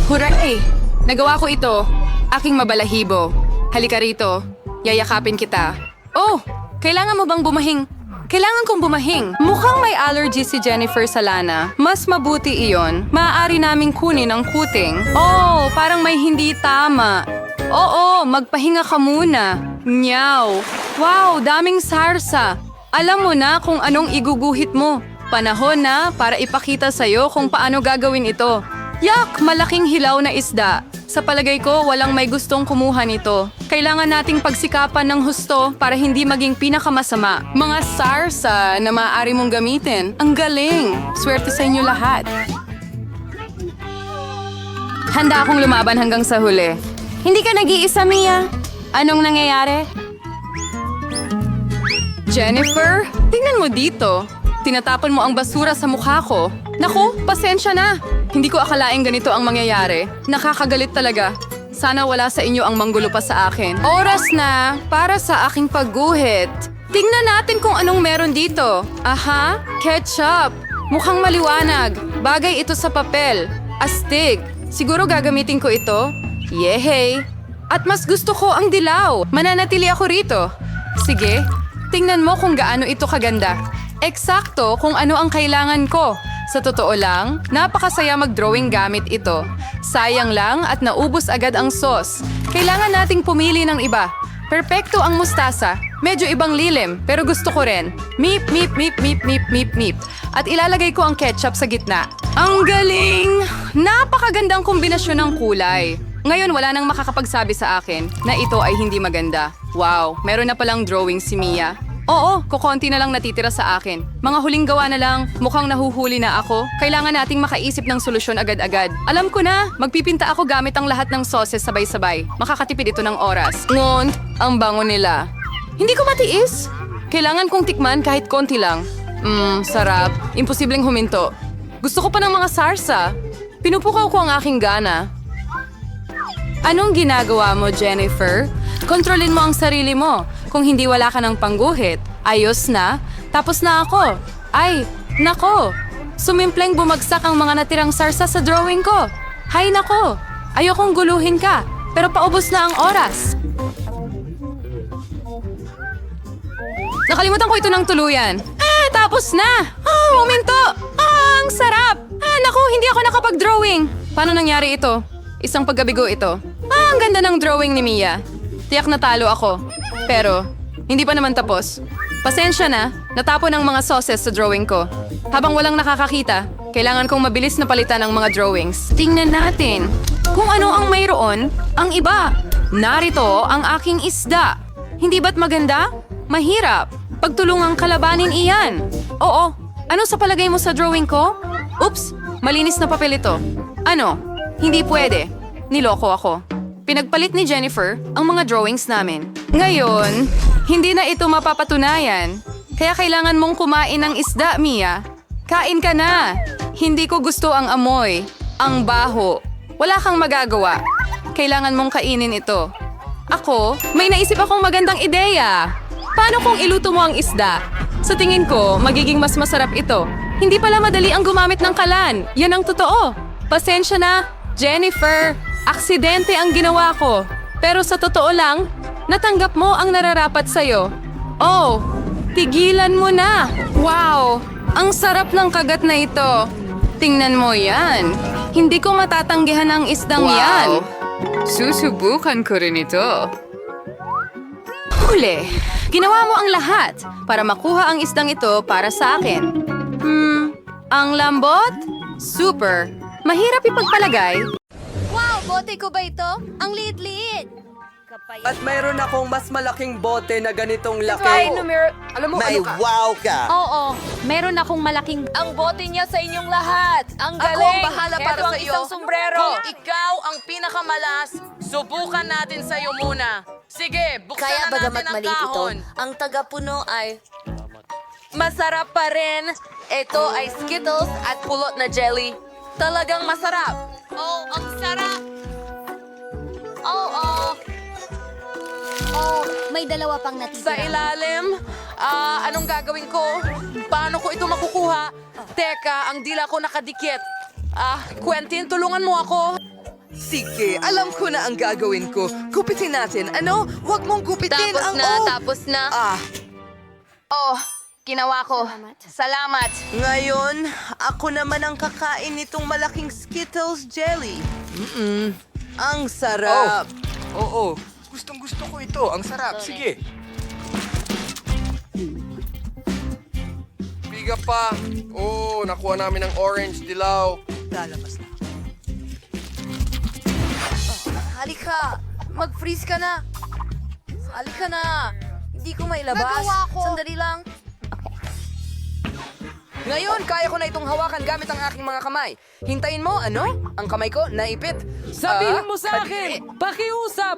Huray! Nagawa ko ito. Aking mabalahibo. Halika rito. Yayakapin kita. Oh! Kailangan mo bang bumahing? Kailangan kong bumahing. Mukhang may allergy si Jennifer sa lana. Mas mabuti iyon. Maaari naming kunin ang kuting. Oh, parang may hindi tama. Oo, magpahinga ka muna. Nyaw. Wow, daming sarsa. Alam mo na kung anong iguguhit mo. Panahon na para ipakita sa'yo kung paano gagawin ito. Yak! Malaking hilaw na isda. Sa palagay ko, walang may gustong kumuha nito. Kailangan nating pagsikapan ng husto para hindi maging pinakamasama. Mga sarsa na maaari mong gamitin. Ang galing! Swerte sa inyo lahat. Handa akong lumaban hanggang sa huli. Hindi ka nag-iisa, Mia. Anong nangyayari? Jennifer, tingnan mo dito. Tinatapon mo ang basura sa mukha ko. Naku, pasensya na. Hindi ko akalaing ganito ang mangyayari. Nakakagalit talaga. Sana wala sa inyo ang manggulo pa sa akin. Oras na para sa aking pagguhit. Tingnan natin kung anong meron dito. Aha, ketchup. Mukhang maliwanag. Bagay ito sa papel. Astig. Siguro gagamitin ko ito. Yehey! At mas gusto ko ang dilaw. Mananatili ako rito. Sige, tingnan mo kung gaano ito kaganda. Eksakto kung ano ang kailangan ko. Sa totoo lang, napakasaya mag-drawing gamit ito. Sayang lang at naubos agad ang sauce. Kailangan nating pumili ng iba. Perpekto ang mustasa. Medyo ibang lilim, pero gusto ko rin. Meep, meep, meep, meep, meep, meep, meep. At ilalagay ko ang ketchup sa gitna. Ang galing! Napakagandang kombinasyon ng kulay. Ngayon, wala nang makakapagsabi sa akin na ito ay hindi maganda. Wow, meron na palang drawing si Mia. Oo, kukonti na lang natitira sa akin. Mga huling gawa na lang, mukhang nahuhuli na ako. Kailangan nating makaisip ng solusyon agad-agad. Alam ko na, magpipinta ako gamit ang lahat ng sauces sabay-sabay. Makakatipid ito ng oras. Ngon, ang bango nila. Hindi ko matiis. Kailangan kong tikman kahit konti lang. Sarap. Imposibleng huminto. Gusto ko pa ng mga sarsa. Pinupukaw ko ang aking gana. Anong ginagawa mo, Jennifer? Kontrolin mo ang sarili mo. Kung hindi wala ka ng pangguhit, ayos na, tapos na ako. Ay, nako! Sumimpleng bumagsak ang mga natirang sarsa sa drawing ko. Hay nako! Ayokong guluhin ka, pero paubos na ang oras. Nakalimutan ko ito ng tuluyan. Tapos na! Huminto! Ang sarap! Naku, hindi ako nakapag-drawing. Paano nangyari ito? Isang paggabigo ito. Ang ganda ng drawing ni Mia. Tiyak na talo ako. Pero, hindi pa naman tapos. Pasensya na, natapon ang mga sauces sa drawing ko. Habang walang nakakakita, kailangan kong mabilis na palitan ang mga drawings. Tingnan natin kung ano ang mayroon ang iba. Narito ang aking isda. Hindi ba't maganda? Mahirap. Pagtulungang kalabanin iyan. Oo, ano sa palagay mo sa drawing ko? Oops, malinis na papel ito. Ano? Hindi pwede. Niloko ako. Pinagpalit ni Jennifer ang mga drawings namin. Ngayon, hindi na ito mapapatunayan. Kaya kailangan mong kumain ng isda, Mia. Kain ka na. Hindi ko gusto ang amoy, ang baho. Wala kang magagawa. Kailangan mong kainin ito. Ako, may naisip akong magandang ideya. Paano kung iluto mo ang isda? Sa tingin ko, magiging mas masarap ito. Hindi pala madali ang gumamit ng kalan. Yan ang totoo. Pasensya na, Jennifer. Aksidente ang ginawa ko. Pero sa totoo lang, natanggap mo ang nararapat sa'yo. Oh, tigilan mo na. Wow, ang sarap ng kagat na ito. Tingnan mo yan. Hindi ko matatanggihan ang isdang yan. Susubukan ko rin ito. Huli, ginawa mo ang lahat para makuha ang isdang ito para sa akin. Ang lambot? Super. Mahirap ipagpalagay. Wow, bote ko ba ito? Ang liit-liit. At mayroon akong mas malaking bote na ganitong laki. Alam mo, May wow ka! Oo, meron akong malaking... Ang bote niya sa inyong lahat. Ang galing. Ako ang bahala para Eto ang sa iyo. isang sombrero. Ikaw ang pinakamalas. Subukan natin sa'yo muna. Sige, buksan Kaya na bagamat natin ang maliit ito, kahon. ang tagapuno ay... Masarap pa rin. Ito ay Skittles at pulot na jelly. Talagang masarap. Oh, ang sarap. Oh, may dalawa pang Sa natitira. ilalim, anong gagawin ko? Paano ko ito makukuha? Teka, ang dila ko nakadikit. Quentin, tulungan mo ako. Sige, alam ko na ang gagawin ko. Gupitin natin. Ano? Huwag mong gupitin ang O! Tapos na. Oh, ginawa ko. Salamat. Ngayon, ako naman ang kakain nitong malaking Skittles jelly. Ang sarap. Oo. Gustong-gusto ko ito. Ang sarap. Sige. Biga pa. Oo, nakuha namin ang orange dilaw. Lalabas na. Halika! Mag-freeze ka na! Halika na! Hindi ko mailabas. Nagawa ko. Sandali lang. Ngayon, kaya ko na itong hawakan gamit ang aking mga kamay. Hintayin mo, ano? Ang kamay ko, naipit. Sabihin mo sa akin, pakiusap.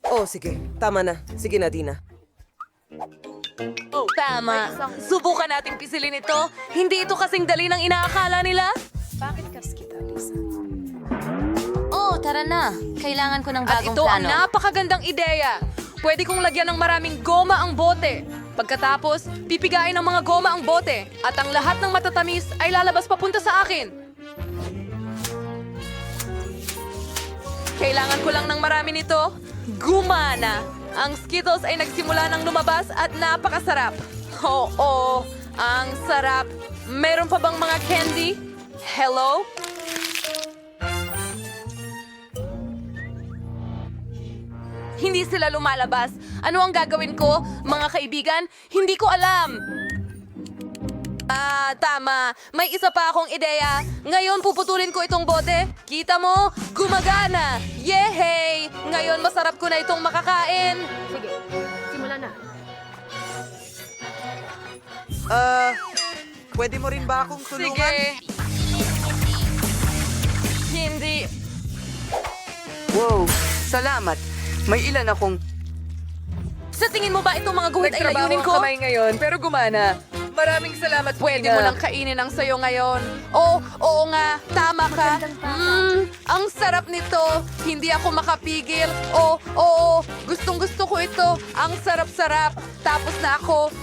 Oh, sige. Tama na. Sige na, Dina. Tama. Subukan nating pisilin ito. Hindi ito kasing dali ng inaakala nila. Oh, tara na. Kailangan ko ng At bagong ito ang plano. napakagandang ideya. Pwede kong lagyan ng maraming goma ang bote. Pagkatapos, pipigain ng mga goma ang bote. At ang lahat ng matatamis ay lalabas papunta sa akin. Kailangan ko lang ng marami nito. Gumana! Ang Skittles ay nagsimula ng lumabas at napakasarap. Oo, ang sarap. Meron pa bang mga candy? Hello? Hindi sila lumalabas. Ano ang gagawin ko, mga kaibigan? Hindi ko alam. Tama. May isa pa akong ideya. Ngayon puputulin ko itong bote. Kita mo? Gumagana! Yehey! Ngayon masarap ko na itong makakain. Pwede mo rin ba akong tulungan? Sige. Hindi. Wow, salamat. May ilan akong... Sa tingin mo ba itong mga guhit ay layunin ko? ngayon, pero gumana. Maraming salamat, Pwede mo lang kainin ang sayo ngayon. Oo nga, tama ka. Ang sarap nito. Hindi ako makapigil. Oo, gustong gusto ko ito. Ang sarap-sarap. Tapos na ako.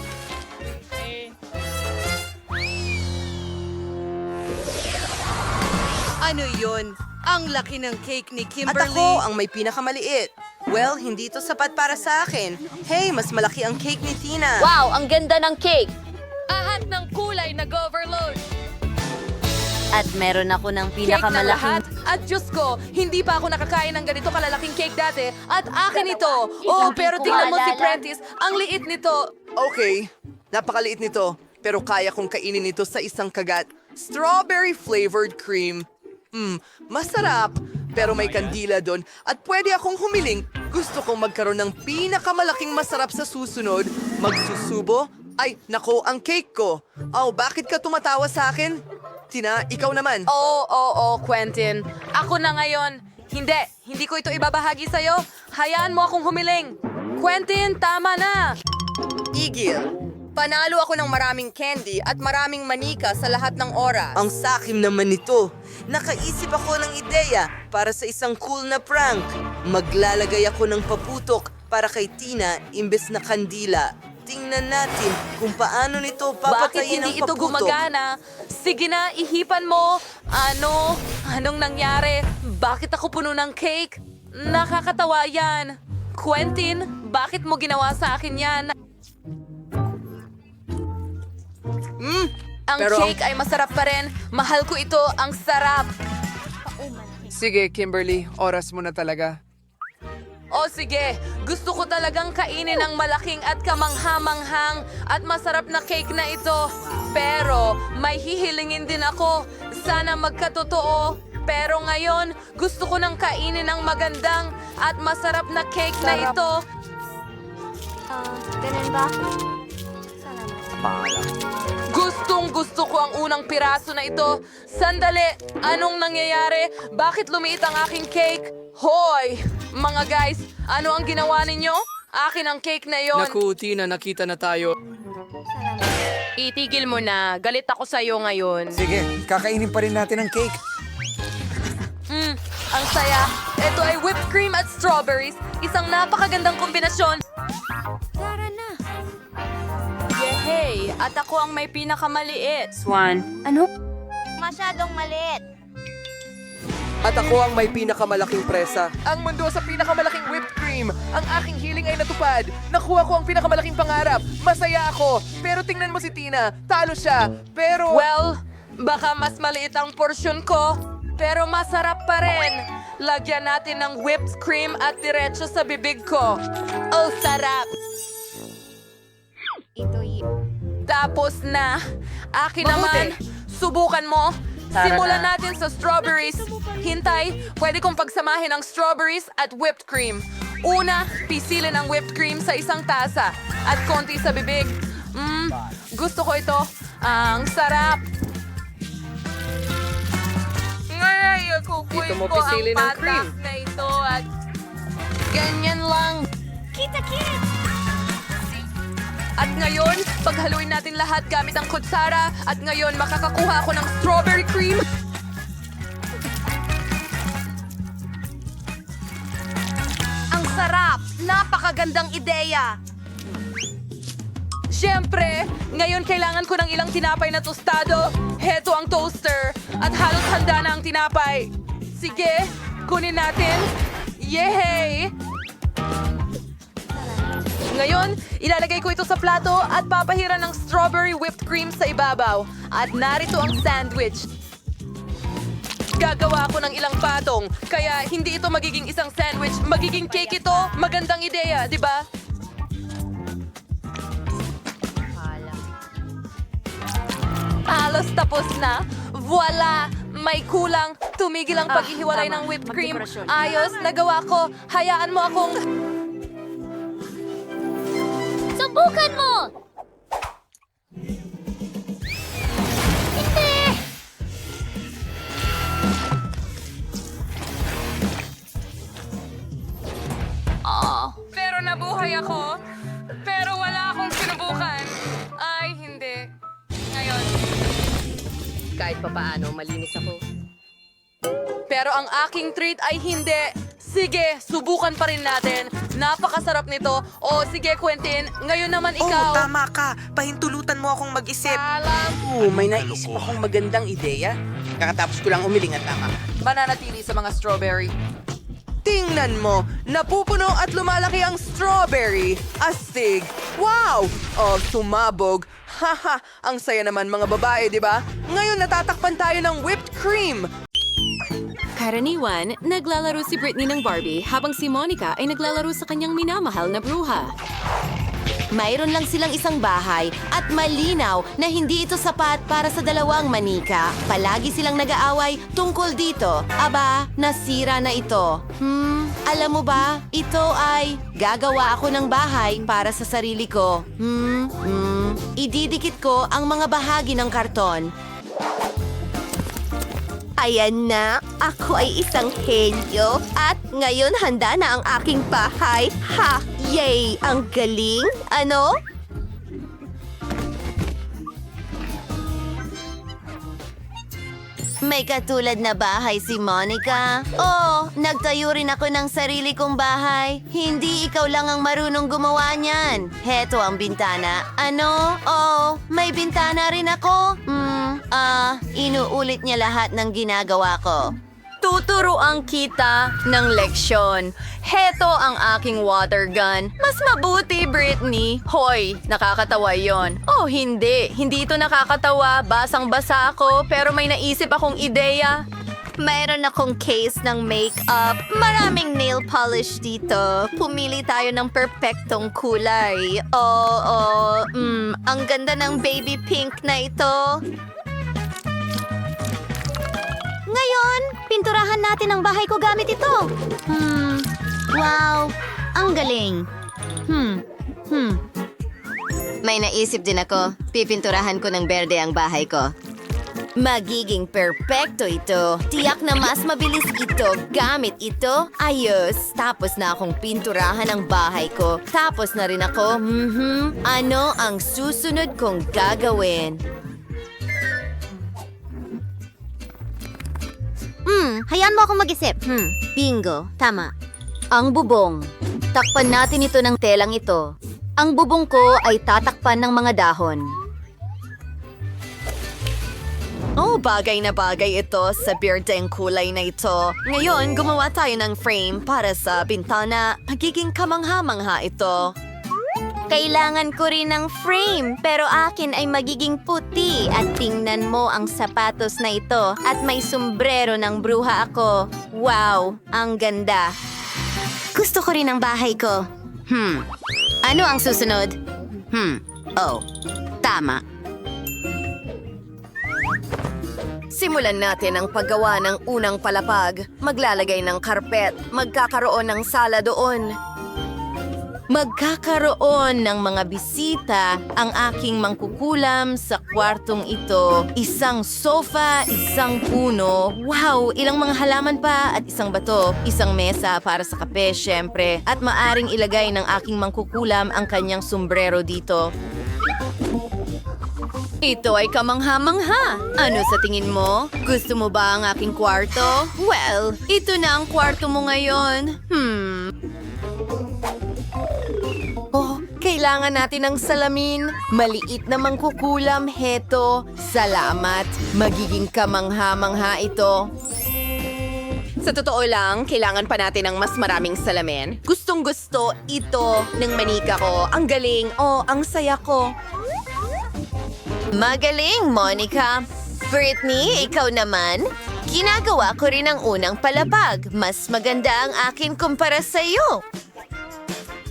Ano yun? Ang laki ng cake ni Kimberly. At ako ang may pinakamaliit. Well, hindi ito sapat para sa akin. Hey, mas malaki ang cake ni Tina. Wow, ang ganda ng cake! Ahat ng kulay nag-overload. At meron ako ng Cake na lahat. pinakamalaking... At Diyos ko, hindi pa ako nakakain ng ganito kalalaking cake dati. At akin ito. Pero tingnan mo si Prentice. Ang liit nito. Okay, napakaliit nito. Pero kaya kong kainin ito sa isang kagat. Strawberry flavored cream. Masarap. Pero may kandila doon at pwede akong humiling. Gusto kong magkaroon ng pinakamalaking masarap sa susunod. Magsusubo? Ay, nako, ang cake ko. Oh, bakit ka tumatawa sa akin? Tina, ikaw naman. Oo, Quentin. Ako na ngayon. Hindi ko ito ibabahagi sa'yo. Hayaan mo akong humiling. Quentin, tama na. Igil. Panalo ako ng maraming candy at maraming manika sa lahat ng oras. Ang sakim naman nito. Nakaisip ako ng ideya para sa isang cool na prank. Maglalagay ako ng paputok para kay Tina imbes na kandila. Tingnan natin kung paano nito Bakit papatayin ang hindi ito paputok. gumagana? Sige na, ihipan mo. Anong nangyari? Bakit ako puno ng cake? Nakakatawa yan. Quentin, bakit mo ginawa sa akin yan? Ang cake ay masarap pa rin. Mahal ko ito. Ang sarap. Sige, Kimberly, oras mo na talaga. O sige, gusto ko talagang kainin ang malaking at kamanghamanghang at masarap na cake na ito. Pero may hihilingin din ako. Sana magkatotoo. Pero ngayon, gusto ko nang kainin ang magandang at masarap na cake na ito. Ganun ba? Gustong gusto ko ang unang piraso na ito. Sandali, anong nangyayari? Bakit lumiit ang aking cake? Hoy! Mga guys, ano ang ginawa ninyo? Akin ang cake na yon. Naku, Tina, nakita na tayo. Itigil mo na. Galit ako sa'yo ngayon. Sige, kakainin pa rin natin ang cake. Ang saya. Ito ay whipped cream at strawberries. Isang napakagandang kombinasyon. Tara na. Yehey! At ako ang may pinakamaliit. Ano? Masyadong maliit. At ako ang may pinakamalaking presa. Ang mundo sa pinakamalaking whipped cream. Ang aking hiling ay natupad. Nakuha ko ang pinakamalaking pangarap. Masaya ako. Pero tingnan mo si Tina. Talo siya. Pero... Well, baka mas maliit ang porsyon ko. Pero masarap pa rin. Lagyan natin ng whipped cream at diretso sa bibig ko. Oh, sarap! Tapos na. Akin naman. Subukan mo. Simulan natin sa strawberries. Hintay, pwede kong pagsamahin ang strawberries at whipped cream. Una, pisilin ang whipped cream sa isang tasa at konti sa bibig. Gusto ko ito. Ang sarap. Ngayon, kukuin Dito mo ko ang pisilin ang cream. patas na ito at ganyan lang. At ngayon, paghaluin natin lahat gamit ang kutsara at ngayon makakakuha ako ng strawberry cream. Ang sarap! Napakagandang ideya! Siyempre, ngayon kailangan ko ng ilang tinapay na tostado. Heto ang toaster at halos handa na ang tinapay. Sige, kunin natin. Yehey! Ngayon, ilalagay ko ito sa plato at papahiran ng strawberry whipped cream sa ibabaw. At narito ang sandwich. Gagawa ako ng ilang patong, kaya hindi ito magiging isang sandwich, magiging cake ito. Magandang ideya, di ba? Halos tapos na. Voila! May kulang. Tumigil ang paghihiwalay ng whipped cream. Ayos, nagawa ko. Hayaan mo akong... Subukan mo! Pero nabuhay ako. Pero wala akong sinubukan. Ay, hindi. Ngayon. Kahit papaano, malinis ako. Pero ang aking treat ay hindi. Sige, subukan pa rin natin. Napakasarap nito. O sige, Quentin, ngayon naman ikaw. tama ka. Pahintulutan mo akong mag-isip. May naisip akong magandang ideya. Kakatapos ko lang umiling at tama. Mananatili sa mga strawberry. Tingnan mo, napupuno at lumalaki ang strawberry. Astig. Wow! Oh, sumabog. Haha, ang saya naman mga babae, di ba? Ngayon natatakpan tayo ng whipped cream. Karaniwan, naglalaro si Britney ng Barbie habang si Monica ay naglalaro sa kanyang minamahal na bruha. Mayroon lang silang isang bahay at malinaw na hindi ito sapat para sa dalawang manika. Palagi silang nag-aaway tungkol dito. Aba, nasira na ito. Alam mo ba, ito ay gagawa ako ng bahay para sa sarili ko. Ididikit ko ang mga bahagi ng karton. Ayan na, ako ay isang henyo at ngayon handa na ang aking bahay. Ha! Yay! Ang galing! Ano? May katulad na bahay si Monica. Oh, nagtayo rin ako ng sarili kong bahay. Hindi ikaw lang ang marunong gumawa niyan. Heto ang bintana. Ano? Oh, may bintana rin ako. Inuulit niya lahat ng ginagawa ko. Tuturuan kita ng leksyon. Heto ang aking water gun. Mas mabuti, Britney. Hoy, nakakatawa yon. Oh, hindi. Hindi ito nakakatawa. Basang-basa ako, pero may naisip akong ideya. Mayroon akong case ng makeup. Maraming nail polish dito. Pumili tayo ng perpektong kulay. Ang ganda ng baby pink na ito. Ngayon, pinturahan natin ang bahay ko gamit ito. Wow, ang galing. May naisip din ako. Pipinturahan ko ng berde ang bahay ko. Magiging perpekto ito. Tiyak na mas mabilis ito gamit ito. Ayos. Tapos na akong pinturahan ang bahay ko. Tapos na rin ako. Ano ang susunod kong gagawin? Hayaan mo akong mag-isip. Bingo. Tama. Ang bubong. Takpan natin ito ng telang ito. Ang bubong ko ay tatakpan ng mga dahon. Oh, bagay na bagay ito sa berdeng kulay na ito. Ngayon, gumawa tayo ng frame para sa bintana. Magiging kamangha-mangha ito. Kailangan ko rin ng frame, pero akin ay magiging puti. At tingnan mo ang sapatos na ito. At may sombrero ng bruha ako. Wow, ang ganda. Gusto ko rin ang bahay ko. Ano ang susunod? Oh, tama. Simulan natin ang paggawa ng unang palapag. Maglalagay ng karpet. Magkakaroon ng sala doon. Magkakaroon ng mga bisita ang aking mangkukulam sa kwartong ito. Isang sofa, isang puno. Wow! Ilang mga halaman pa at isang bato. Isang mesa para sa kape, syempre. At maaring ilagay ng aking mangkukulam ang kanyang sombrero dito. Ito ay kamangha-mangha. Ano sa tingin mo? Gusto mo ba ang aking kwarto? Well, ito na ang kwarto mo ngayon. Oh, kailangan natin ng salamin. Maliit na mangkukulam, heto. Salamat. Magiging kamangha-mangha ito. Sa totoo lang, kailangan pa natin ng mas maraming salamin. Gustong-gusto ito ng manika ko. Ang galing. Oh, ang saya ko. Magaling, Monica. Britney, ikaw naman. Ginagawa ko rin ang unang palapag. Mas maganda ang akin kumpara sa iyo.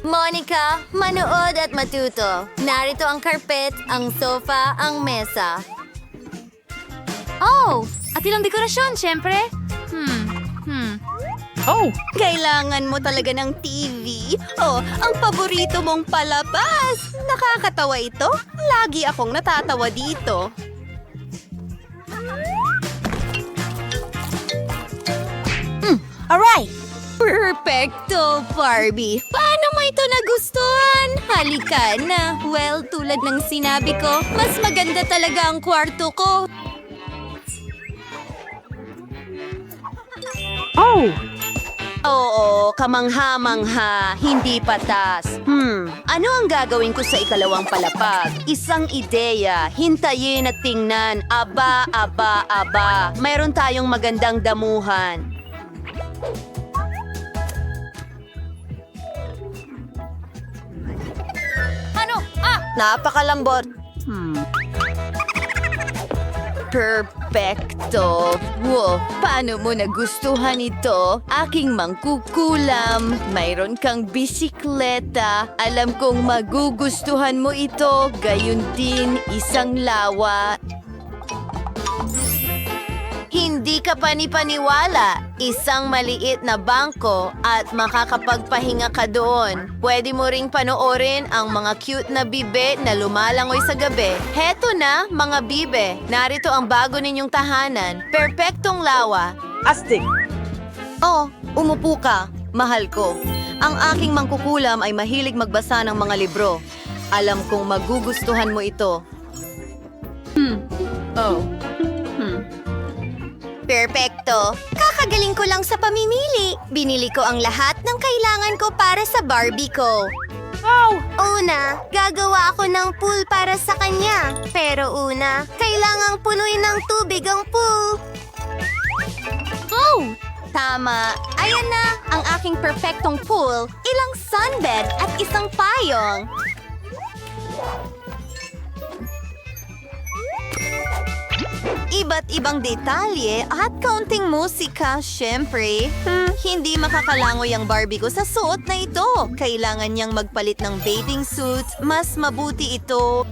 Monica, manood at matuto. Narito ang carpet, ang sofa, ang mesa. Oh, at ilang dekorasyon, syempre. Kailangan mo talaga ng TV. Oh, ang paborito mong palabas. Nakakatawa ito. Lagi akong natatawa dito. Alright! Perfecto, Barbie. Paano mo ito nagustuhan? Halika na. Well, tulad ng sinabi ko, mas maganda talaga ang kwarto ko. Oo, kamangha-mangha, hindi patas. Ano ang gagawin ko sa ikalawang palapag? Isang ideya, hintayin at tingnan. Aba, aba, aba. Mayroon tayong magandang damuhan. Napakalambot. Perfecto. Wow, paano mo nagustuhan ito? Aking mangkukulam. Mayroon kang bisikleta. Alam kong magugustuhan mo ito. Gayun din, isang lawa. Hindi ka panipaniwala. Isang maliit na bangko at makakapagpahinga ka doon. Pwede mo ring panoorin ang mga cute na bibe na lumalangoy sa gabi. Heto na, mga bibe. Narito ang bago ninyong tahanan. Perpektong lawa. Astig! Oh, umupo ka. Mahal ko. Ang aking mangkukulam ay mahilig magbasa ng mga libro. Alam kong magugustuhan mo ito. Perpekto. Kakagaling ko lang sa pamimili. Binili ko ang lahat ng kailangan ko para sa Barbie ko. Una, gagawa ako ng pool para sa kanya. Pero una, kailangang punuin ng tubig ang pool. Tama. Ayan na, ang aking perpektong pool. Ilang sunbed at isang payong. Iba't ibang detalye at kaunting musika, syempre. Hindi makakalangoy ang Barbie ko sa suot na ito. Kailangan niyang magpalit ng bathing suit. Mas mabuti ito.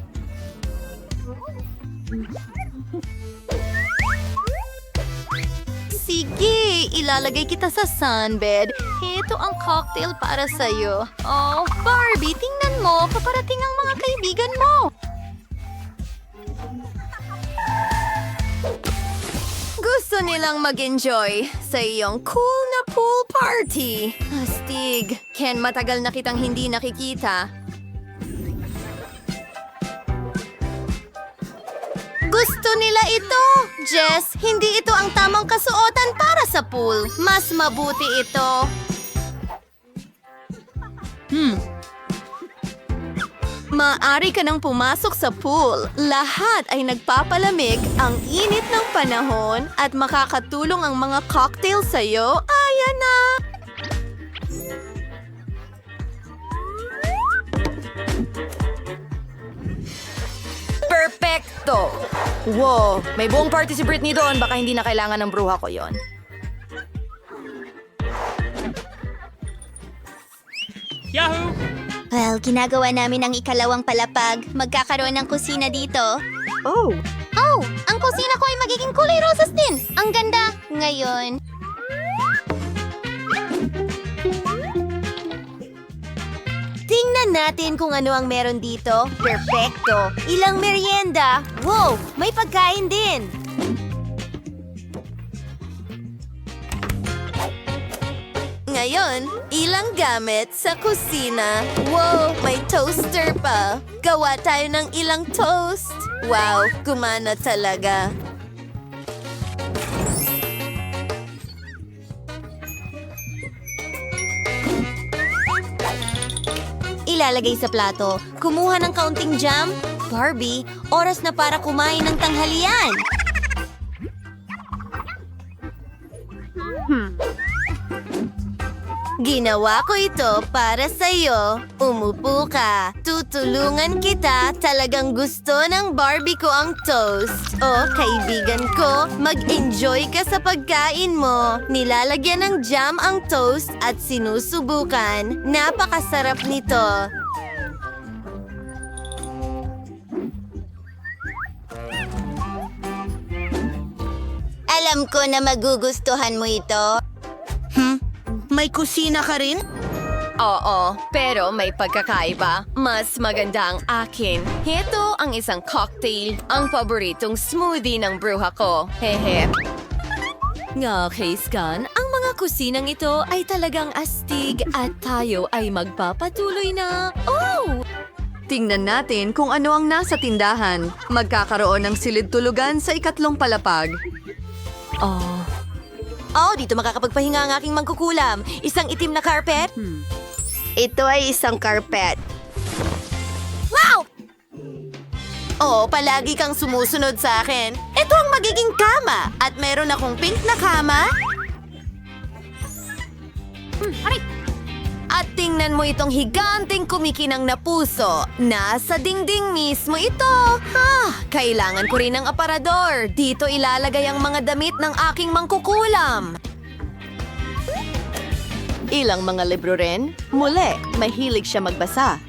Sige, ilalagay kita sa sunbed. Ito ang cocktail para sa'yo. Oh, Barbie, tingnan mo. Paparating ang mga kaibigan mo. Gusto nilang mag-enjoy sa iyong cool na pool party. Astig, Ken, matagal na kitang hindi nakikita. Gusto nila ito! Jess, hindi ito ang tamang kasuotan para sa pool. Mas mabuti ito. Maaari ka nang pumasok sa pool. Lahat ay nagpapalamig ang init ng panahon at makakatulong ang mga cocktail sa'yo. Ayan na! Perfecto! Wow, may buong party si Britney doon. Baka hindi na kailangan ng bruha ko yon. Well, ginagawa namin ang ikalawang palapag. Magkakaroon ng kusina dito. Oh! Oh, ang kusina ko ay magiging kulay rosas din. Ang ganda. Ngayon. Tingnan natin kung ano ang meron dito. Perfecto. Ilang merienda. Wow, may pagkain din. Ngayon, ilang gamit sa kusina. Wow, may toaster pa. Gawa tayo ng ilang toast. Wow, gumana talaga. Ilalagay sa plato. Kumuha ng kaunting jam. Barbie, oras na para kumain ng tanghalian. Ginawa ko ito para sa'yo. Umupo ka. Tutulungan kita. Talagang gusto ng Barbie ko ang toast. O, kaibigan ko, mag-enjoy ka sa pagkain mo. Nilalagyan ng jam ang toast at sinusubukan. Napakasarap nito. Alam ko na magugustuhan mo ito. May kusina ka rin? Oo, pero may pagkakaiba. Mas maganda ang akin. Ito ang isang cocktail, ang paboritong smoothie ng bruha ko. Hehe. Nga, Kayskan, ang mga kusinang ito ay talagang astig at tayo ay magpapatuloy na... Oh! Tingnan natin kung ano ang nasa tindahan. Magkakaroon ng silid tulugan sa ikatlong palapag. Oh, dito makakapagpahinga ang aking mangkukulam. Isang itim na carpet? Ito ay isang carpet. Wow! Oh, palagi kang sumusunod sa akin. Ito ang magiging kama. At meron akong pink na kama. At tingnan mo itong higanting kumikinang na puso. Nasa dingding mismo ito. Kailangan ko rin ng aparador. Dito ilalagay ang mga damit ng aking mangkukulam. Ilang mga libro rin. Muli, mahilig siya magbasa.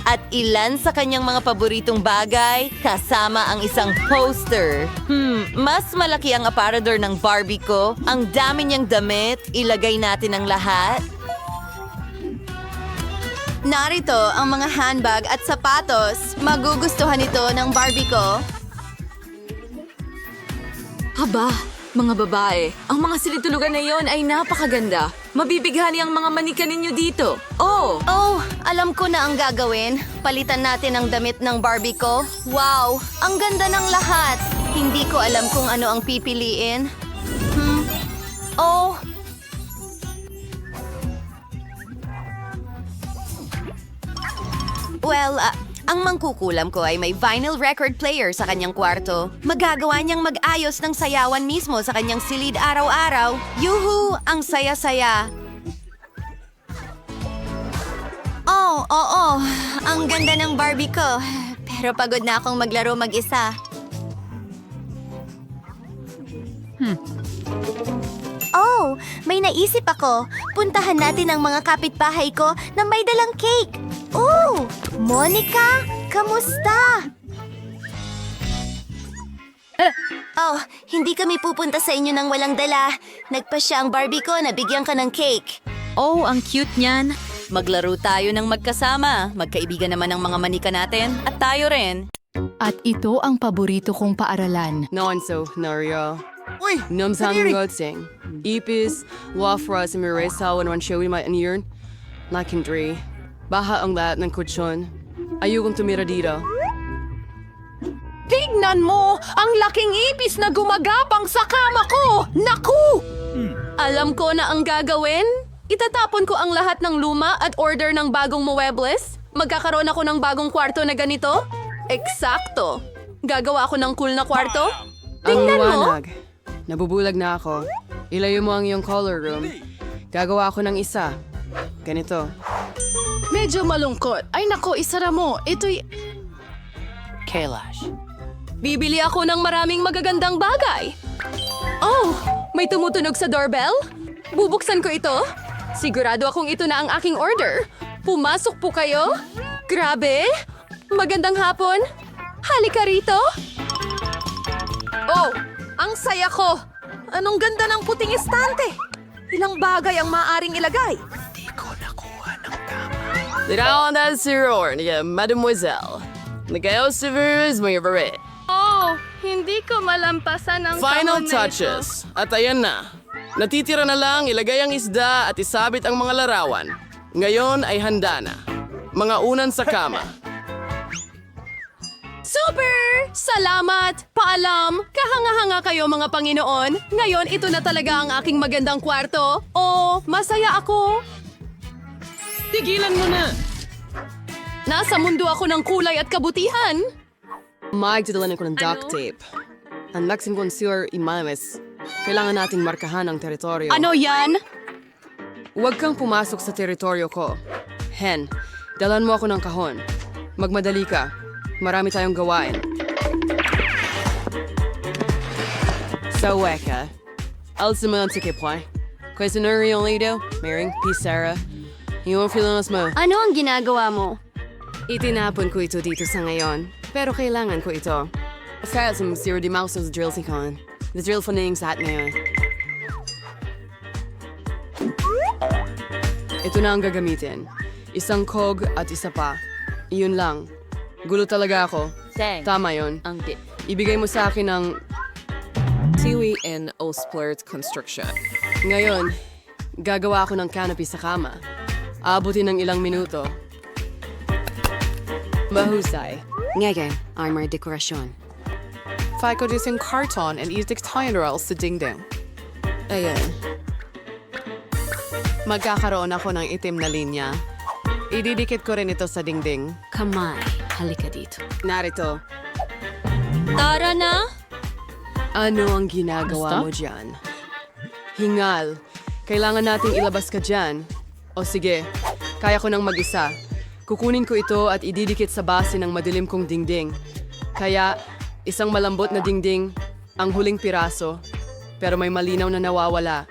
At ilan sa kanyang mga paboritong bagay, kasama ang isang poster. Mas malaki ang aparador ng Barbie ko. Ang dami niyang damit. Ilagay natin ang lahat. Narito ang mga handbag at sapatos. Magugustuhan ito ng Barbie ko. Aba, mga babae, ang mga silid-tulugan na yon ay napakaganda. Mabibighani ang mga manika ninyo dito. Oh! Oh, alam ko na ang gagawin. Palitan natin ang damit ng Barbie ko. Wow, ang ganda ng lahat. Hindi ko alam kung ano ang pipiliin. Oh. Well, ang mangkukulam ko ay may vinyl record player sa kanyang kwarto. Magagawa niyang mag-ayos ng sayawan mismo sa kanyang silid araw-araw. Yuhu! Ang saya-saya. Oh, oo. Ang ganda ng Barbie ko. Pero pagod na akong maglaro mag-isa. Oh, may naisip ako. Puntahan natin ang mga kapitbahay ko na may dalang cake. Oh, Monica, kamusta? Oh, hindi kami pupunta sa inyo nang walang dala. Nagpasya ang Barbie ko na bigyan ka ng cake. Oh, ang cute niyan. Maglaro tayo ng magkasama. Magkaibigan naman ang mga manika natin. At tayo rin. At ito ang paborito kong paaralan. Nonso, Nario. Uy! Namsang Kadiri! gotsing. Ipis, wafras, and miresaw and showy my anir. Lakindri. Baha ang lahat ng kutsyon. Ayokong tumira dito. Tignan mo! Ang laking ipis na gumagapang sa kama ko! Naku! Alam ko na ang gagawin. Itatapon ko ang lahat ng luma at order ng bagong muebles. Magkakaroon ako ng bagong kwarto na ganito. Eksakto. Gagawa ako ng cool na kwarto. Tingnan Ang mo! liwanag. Nabubulag na ako. Ilayo mo ang iyong color room. Gagawa ako ng isa. Ganito. Medyo malungkot. Ay nako, isara mo. Ito'y... Kailash. Bibili ako ng maraming magagandang bagay. Oh, may tumutunog sa doorbell? Bubuksan ko ito. Sigurado akong ito na ang aking order. Pumasok po kayo? Grabe! Magandang hapon. Halika rito. Oh, ang saya ko. Anong ganda ng puting estante. Ilang bagay ang maaring ilagay. Tirawan si Roar, Mademoiselle. Nagayaw si Virus, mga barit. Oh, hindi ko malampasan ang Final touches. At ayan na. Natitira na lang, ilagay ang isda at isabit ang mga larawan. Ngayon ay handa na. Mga unan sa kama. Super! Salamat! Paalam! Kahanga-hanga kayo mga Panginoon. Ngayon ito na talaga ang aking magandang kwarto. Oh, masaya ako. Tigilan mo na! Nasa mundo ako ng kulay at kabutihan. Magdadalan ko ng duct tape. Ang laksin ko ng sewer imames. Kailangan nating markahan ang teritoryo. Ano yan? Huwag kang pumasok sa teritoryo ko. Hen, dalan mo ako ng kahon. Magmadali ka. Marami tayong gawain. Sa weka, alsaman sa kipway. Questionary only daw, Maring P. Sarah. Yung feelings mo. Ano ang ginagawa mo? Itinapon ko ito dito sa ngayon, pero kailangan ko ito. Kaya sa zero di mouse sa drill si Con. The drill fanning sa hat ngayon. Ito na ang gagamitin. Isang kog at isa pa. Iyon lang. Gulo talaga ako. Tama yon. Ibigay mo sa akin ng Tiwi and Osplert Construction. Ngayon, gagawa ako ng canopy sa kama. Aabutin ng ilang minuto. Mahusay. Ngayon, armor dekorasyon. Fico dising karton and isdik tayonral sa dingding. Ayan. Magkakaroon ako ng itim na linya. Ididikit ko rin ito sa dingding. Kamay, halika dito. Narito. Tara na! Ano ang ginagawa mo dyan? Hingal. Kailangan nating ilabas ka dyan. O sige, kaya ko nang mag-isa. Kukunin ko ito at ididikit sa base ng madilim kong dingding. Kaya, isang malambot na dingding, ang huling piraso, pero may malinaw na nawawala.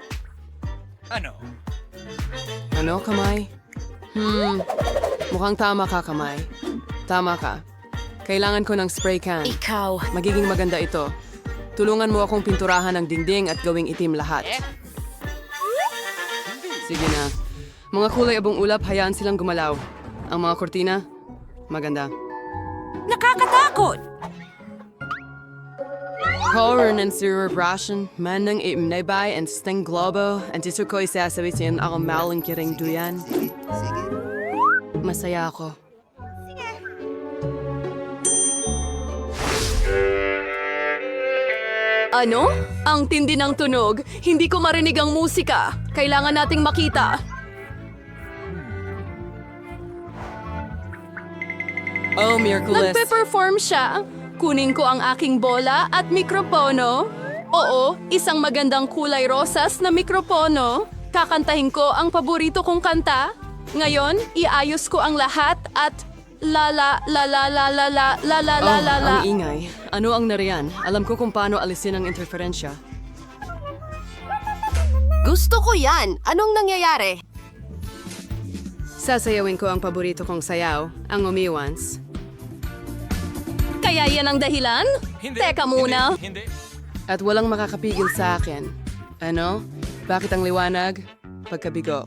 Ano, kamay? Mukhang tama ka, kamay. Tama ka. Kailangan ko ng spray can. Ikaw. Magiging maganda ito. Tulungan mo akong pinturahan ng dingding at gawing itim lahat. Sige na. Mga kulay abong ulap, hayaan silang gumalaw. Ang mga kortina, maganda. Nakakatakot! Color and cerebration, man ng imnaybay and sting globo, and dito ko isasabitin ako maling kiring duyan. Masaya ako. Ano? Ang tindi ng tunog. Hindi ko marinig ang musika. Kailangan nating makita. Oh, Miraculous. Nagpe-perform siya. Kunin ko ang aking bola at mikropono. Oo, isang magandang kulay rosas na mikropono. Kakantahin ko ang paborito kong kanta. Ngayon, iayos ko ang lahat at la la la la la la la la la la la la. Ang ingay. Ano ang nariyan? Alam ko kung paano alisin ang interferensya. Gusto ko yan! Anong nangyayari? Sasayawin ko ang paborito kong sayaw, ang umiwans. Kaya yan ang dahilan? Teka muna. At walang makakapigil sa akin. Ano? Bakit ang liwanag? Pagkabigo.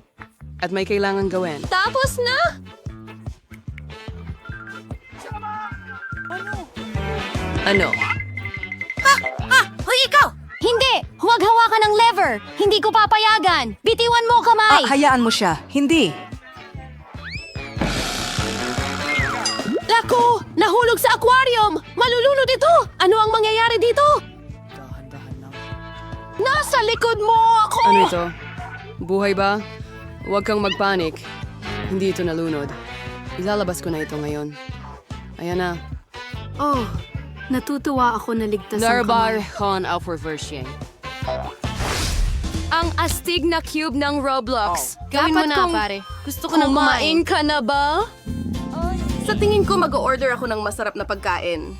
At may kailangan gawin. Tapos na! Ano? Hoy, ikaw! Hindi! Huwag hawakan ng lever! Hindi ko papayagan! Bitiwan mo, kamay! Hayaan mo siya. Hindi. Lako! Nahulog sa aquarium! Malulunod ito! Ano ang mangyayari dito? Nasa likod mo ako! Ano ito? Buhay ba? Huwag kang magpanik. Hindi ito nalunod. Ilalabas ko na ito ngayon. Ayan na. Oh, natutuwa ako na ligtas ang Narbar kamay. con Alforversier. Ang astig na cube ng Roblox. Gawin mo Dapat na, kong pare. Gusto ko nang kumain kumain. ka na ba? Sa tingin ko, mag-order ako ng masarap na pagkain.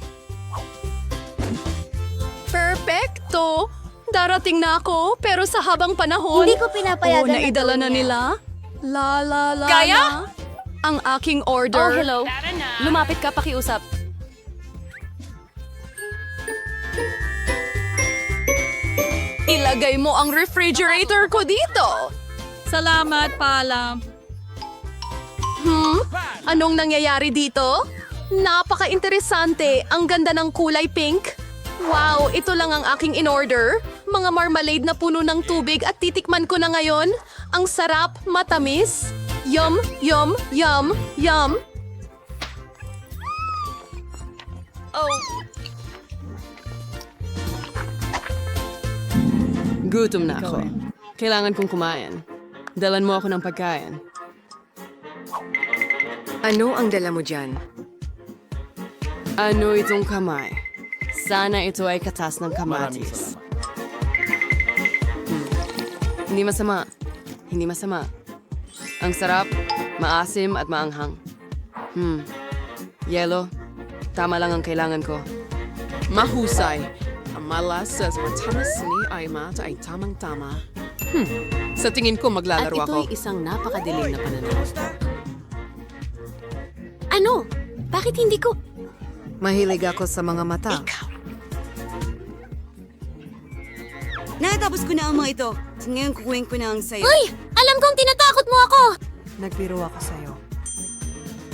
Perfecto! Darating na ako, pero sa habang panahon... Hindi ko pinapayagan na naidala gawin na yan. nila. La la la Kaya? la. Ang aking order. Oh, hello. Lumapit ka, pakiusap. Ilagay mo ang refrigerator ko dito. Salamat, paalam. Anong nangyayari dito? Napaka-interesante. Ang ganda ng kulay pink. Wow, ito lang ang aking in-order. Mga marmalade na puno ng tubig at titikman ko na ngayon. Ang sarap, matamis. Yum, yum, yum, yum. Oh, Gutom na ako. Kailangan kong kumain. Dalan mo ako ng pagkain. Ano ang dala mo dyan? Ano itong kamay? Sana ito ay katas ng kamatis. Hindi masama. Hindi masama. Ang sarap, maasim at maanghang. Yelo, tama lang ang kailangan ko. Mahusay. Ang malasa sa tamas ni Aimat ay tamang-tama. Sa tingin ko maglalaro ako. isang napakadilim na pananaw. Ano? Bakit hindi ko... Mahilig ako sa mga mata. Natapos ko na ang mga ito. Ngayon kukuhin ko na ang sayo. Uy! Alam kong tinatakot mo ako! Nagbiro ako sa'yo.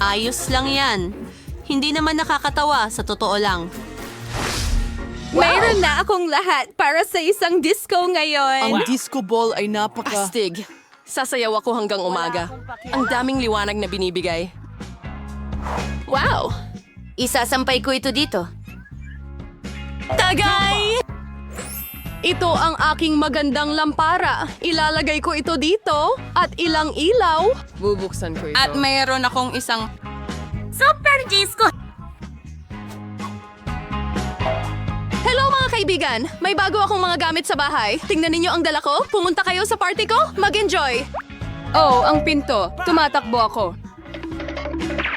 Ayos lang yan. Hindi naman nakakatawa, sa totoo lang. Mayroon na akong lahat para sa isang disco ngayon. Ang disco ball ay napaka... Astig. Sasayaw ako hanggang umaga. Ang daming liwanag na binibigay. Wow! Isasampay ko ito dito. Tagay! Ito ang aking magandang lampara. Ilalagay ko ito dito at ilang ilaw. Bubuksan ko ito. At mayroon akong isang... Super disco! Hello mga kaibigan! May bago akong mga gamit sa bahay. Tingnan ninyo ang dala ko. Pumunta kayo sa party ko. Mag-enjoy! Oh, ang pinto. Tumatakbo ako.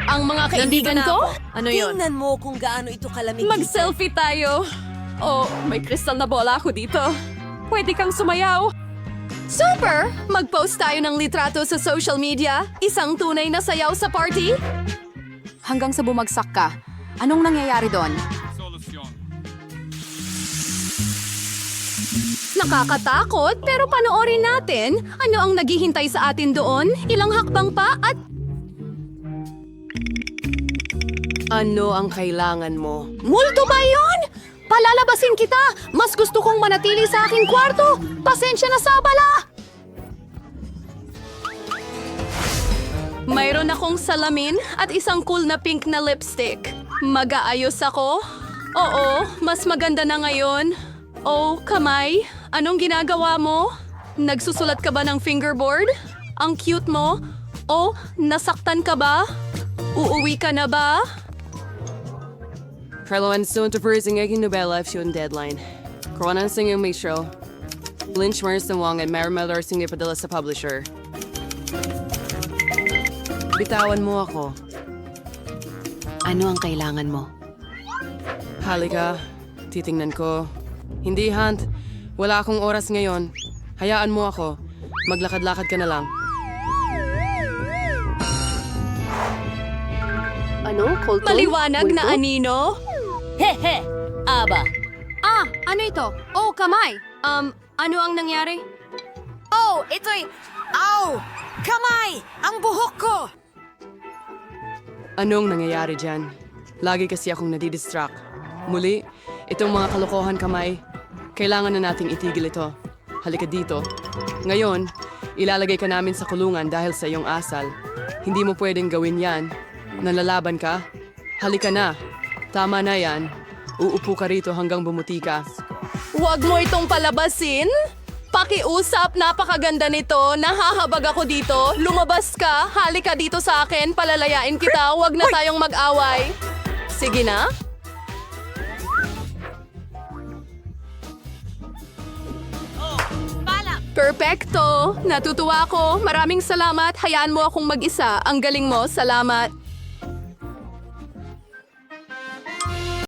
Ang mga kaibigan ko? Ano yun? Tingnan mo kung gaano ito kalamig. Mag-selfie tayo. Oh, may kristal na bola ako dito. Pwede kang sumayaw. Super! Mag-post tayo ng litrato sa social media. Isang tunay na sayaw sa party. Hanggang sa bumagsak ka. Anong nangyayari doon? Nakakatakot, pero panoorin natin ano ang naghihintay sa atin doon. Ilang hakbang pa at... Ano ang kailangan mo? Multo ba yun? Palalabasin kita! Mas gusto kong manatili sa aking kwarto! Pasensya na sa abala! Mayroon akong salamin at isang cool na pink na lipstick. Mag-aayos ako? Oo, mas maganda na ngayon. Oh, kamay, anong ginagawa mo? Nagsusulat ka ba ng fingerboard? Ang cute mo? Oh, nasaktan ka ba? Uuwi ka na ba? Carlo Stone to Bruising Egin Nobela F. Deadline. Corona Singing May Show. Lynch Marston Wong at Marimel Singing Padilla sa publisher. Bitawan mo ako. Ano ang kailangan mo? Halika, titingnan ko. Hindi, Hunt. Wala akong oras ngayon. Hayaan mo ako. Maglakad-lakad ka na lang. Ano? Maliwanag na anino? Hehe! Aba! Ah, ano ito? Oh, kamay. Ano ang nangyari? Oh, ito'y... Ow! Kamay! Ang buhok ko! Anong nangyayari dyan? Lagi kasi akong nadidistract. Muli, itong mga kalokohan kamay, kailangan na nating itigil ito. Halika dito. Ngayon, ilalagay ka namin sa kulungan dahil sa iyong asal. Hindi mo pwedeng gawin yan. Nalalaban ka? Halika na. Tama na yan. Uupo ka rito hanggang bumuti ka. Huwag mo itong palabasin. Pakiusap, napakaganda nito. Nahahabag ako dito. Lumabas ka. Halika dito sa akin. Palalayain kita. Huwag na tayong mag-away. Sige na. Perfecto! Natutuwa ako. Maraming salamat. Hayaan mo akong mag-isa. Ang galing mo. Salamat.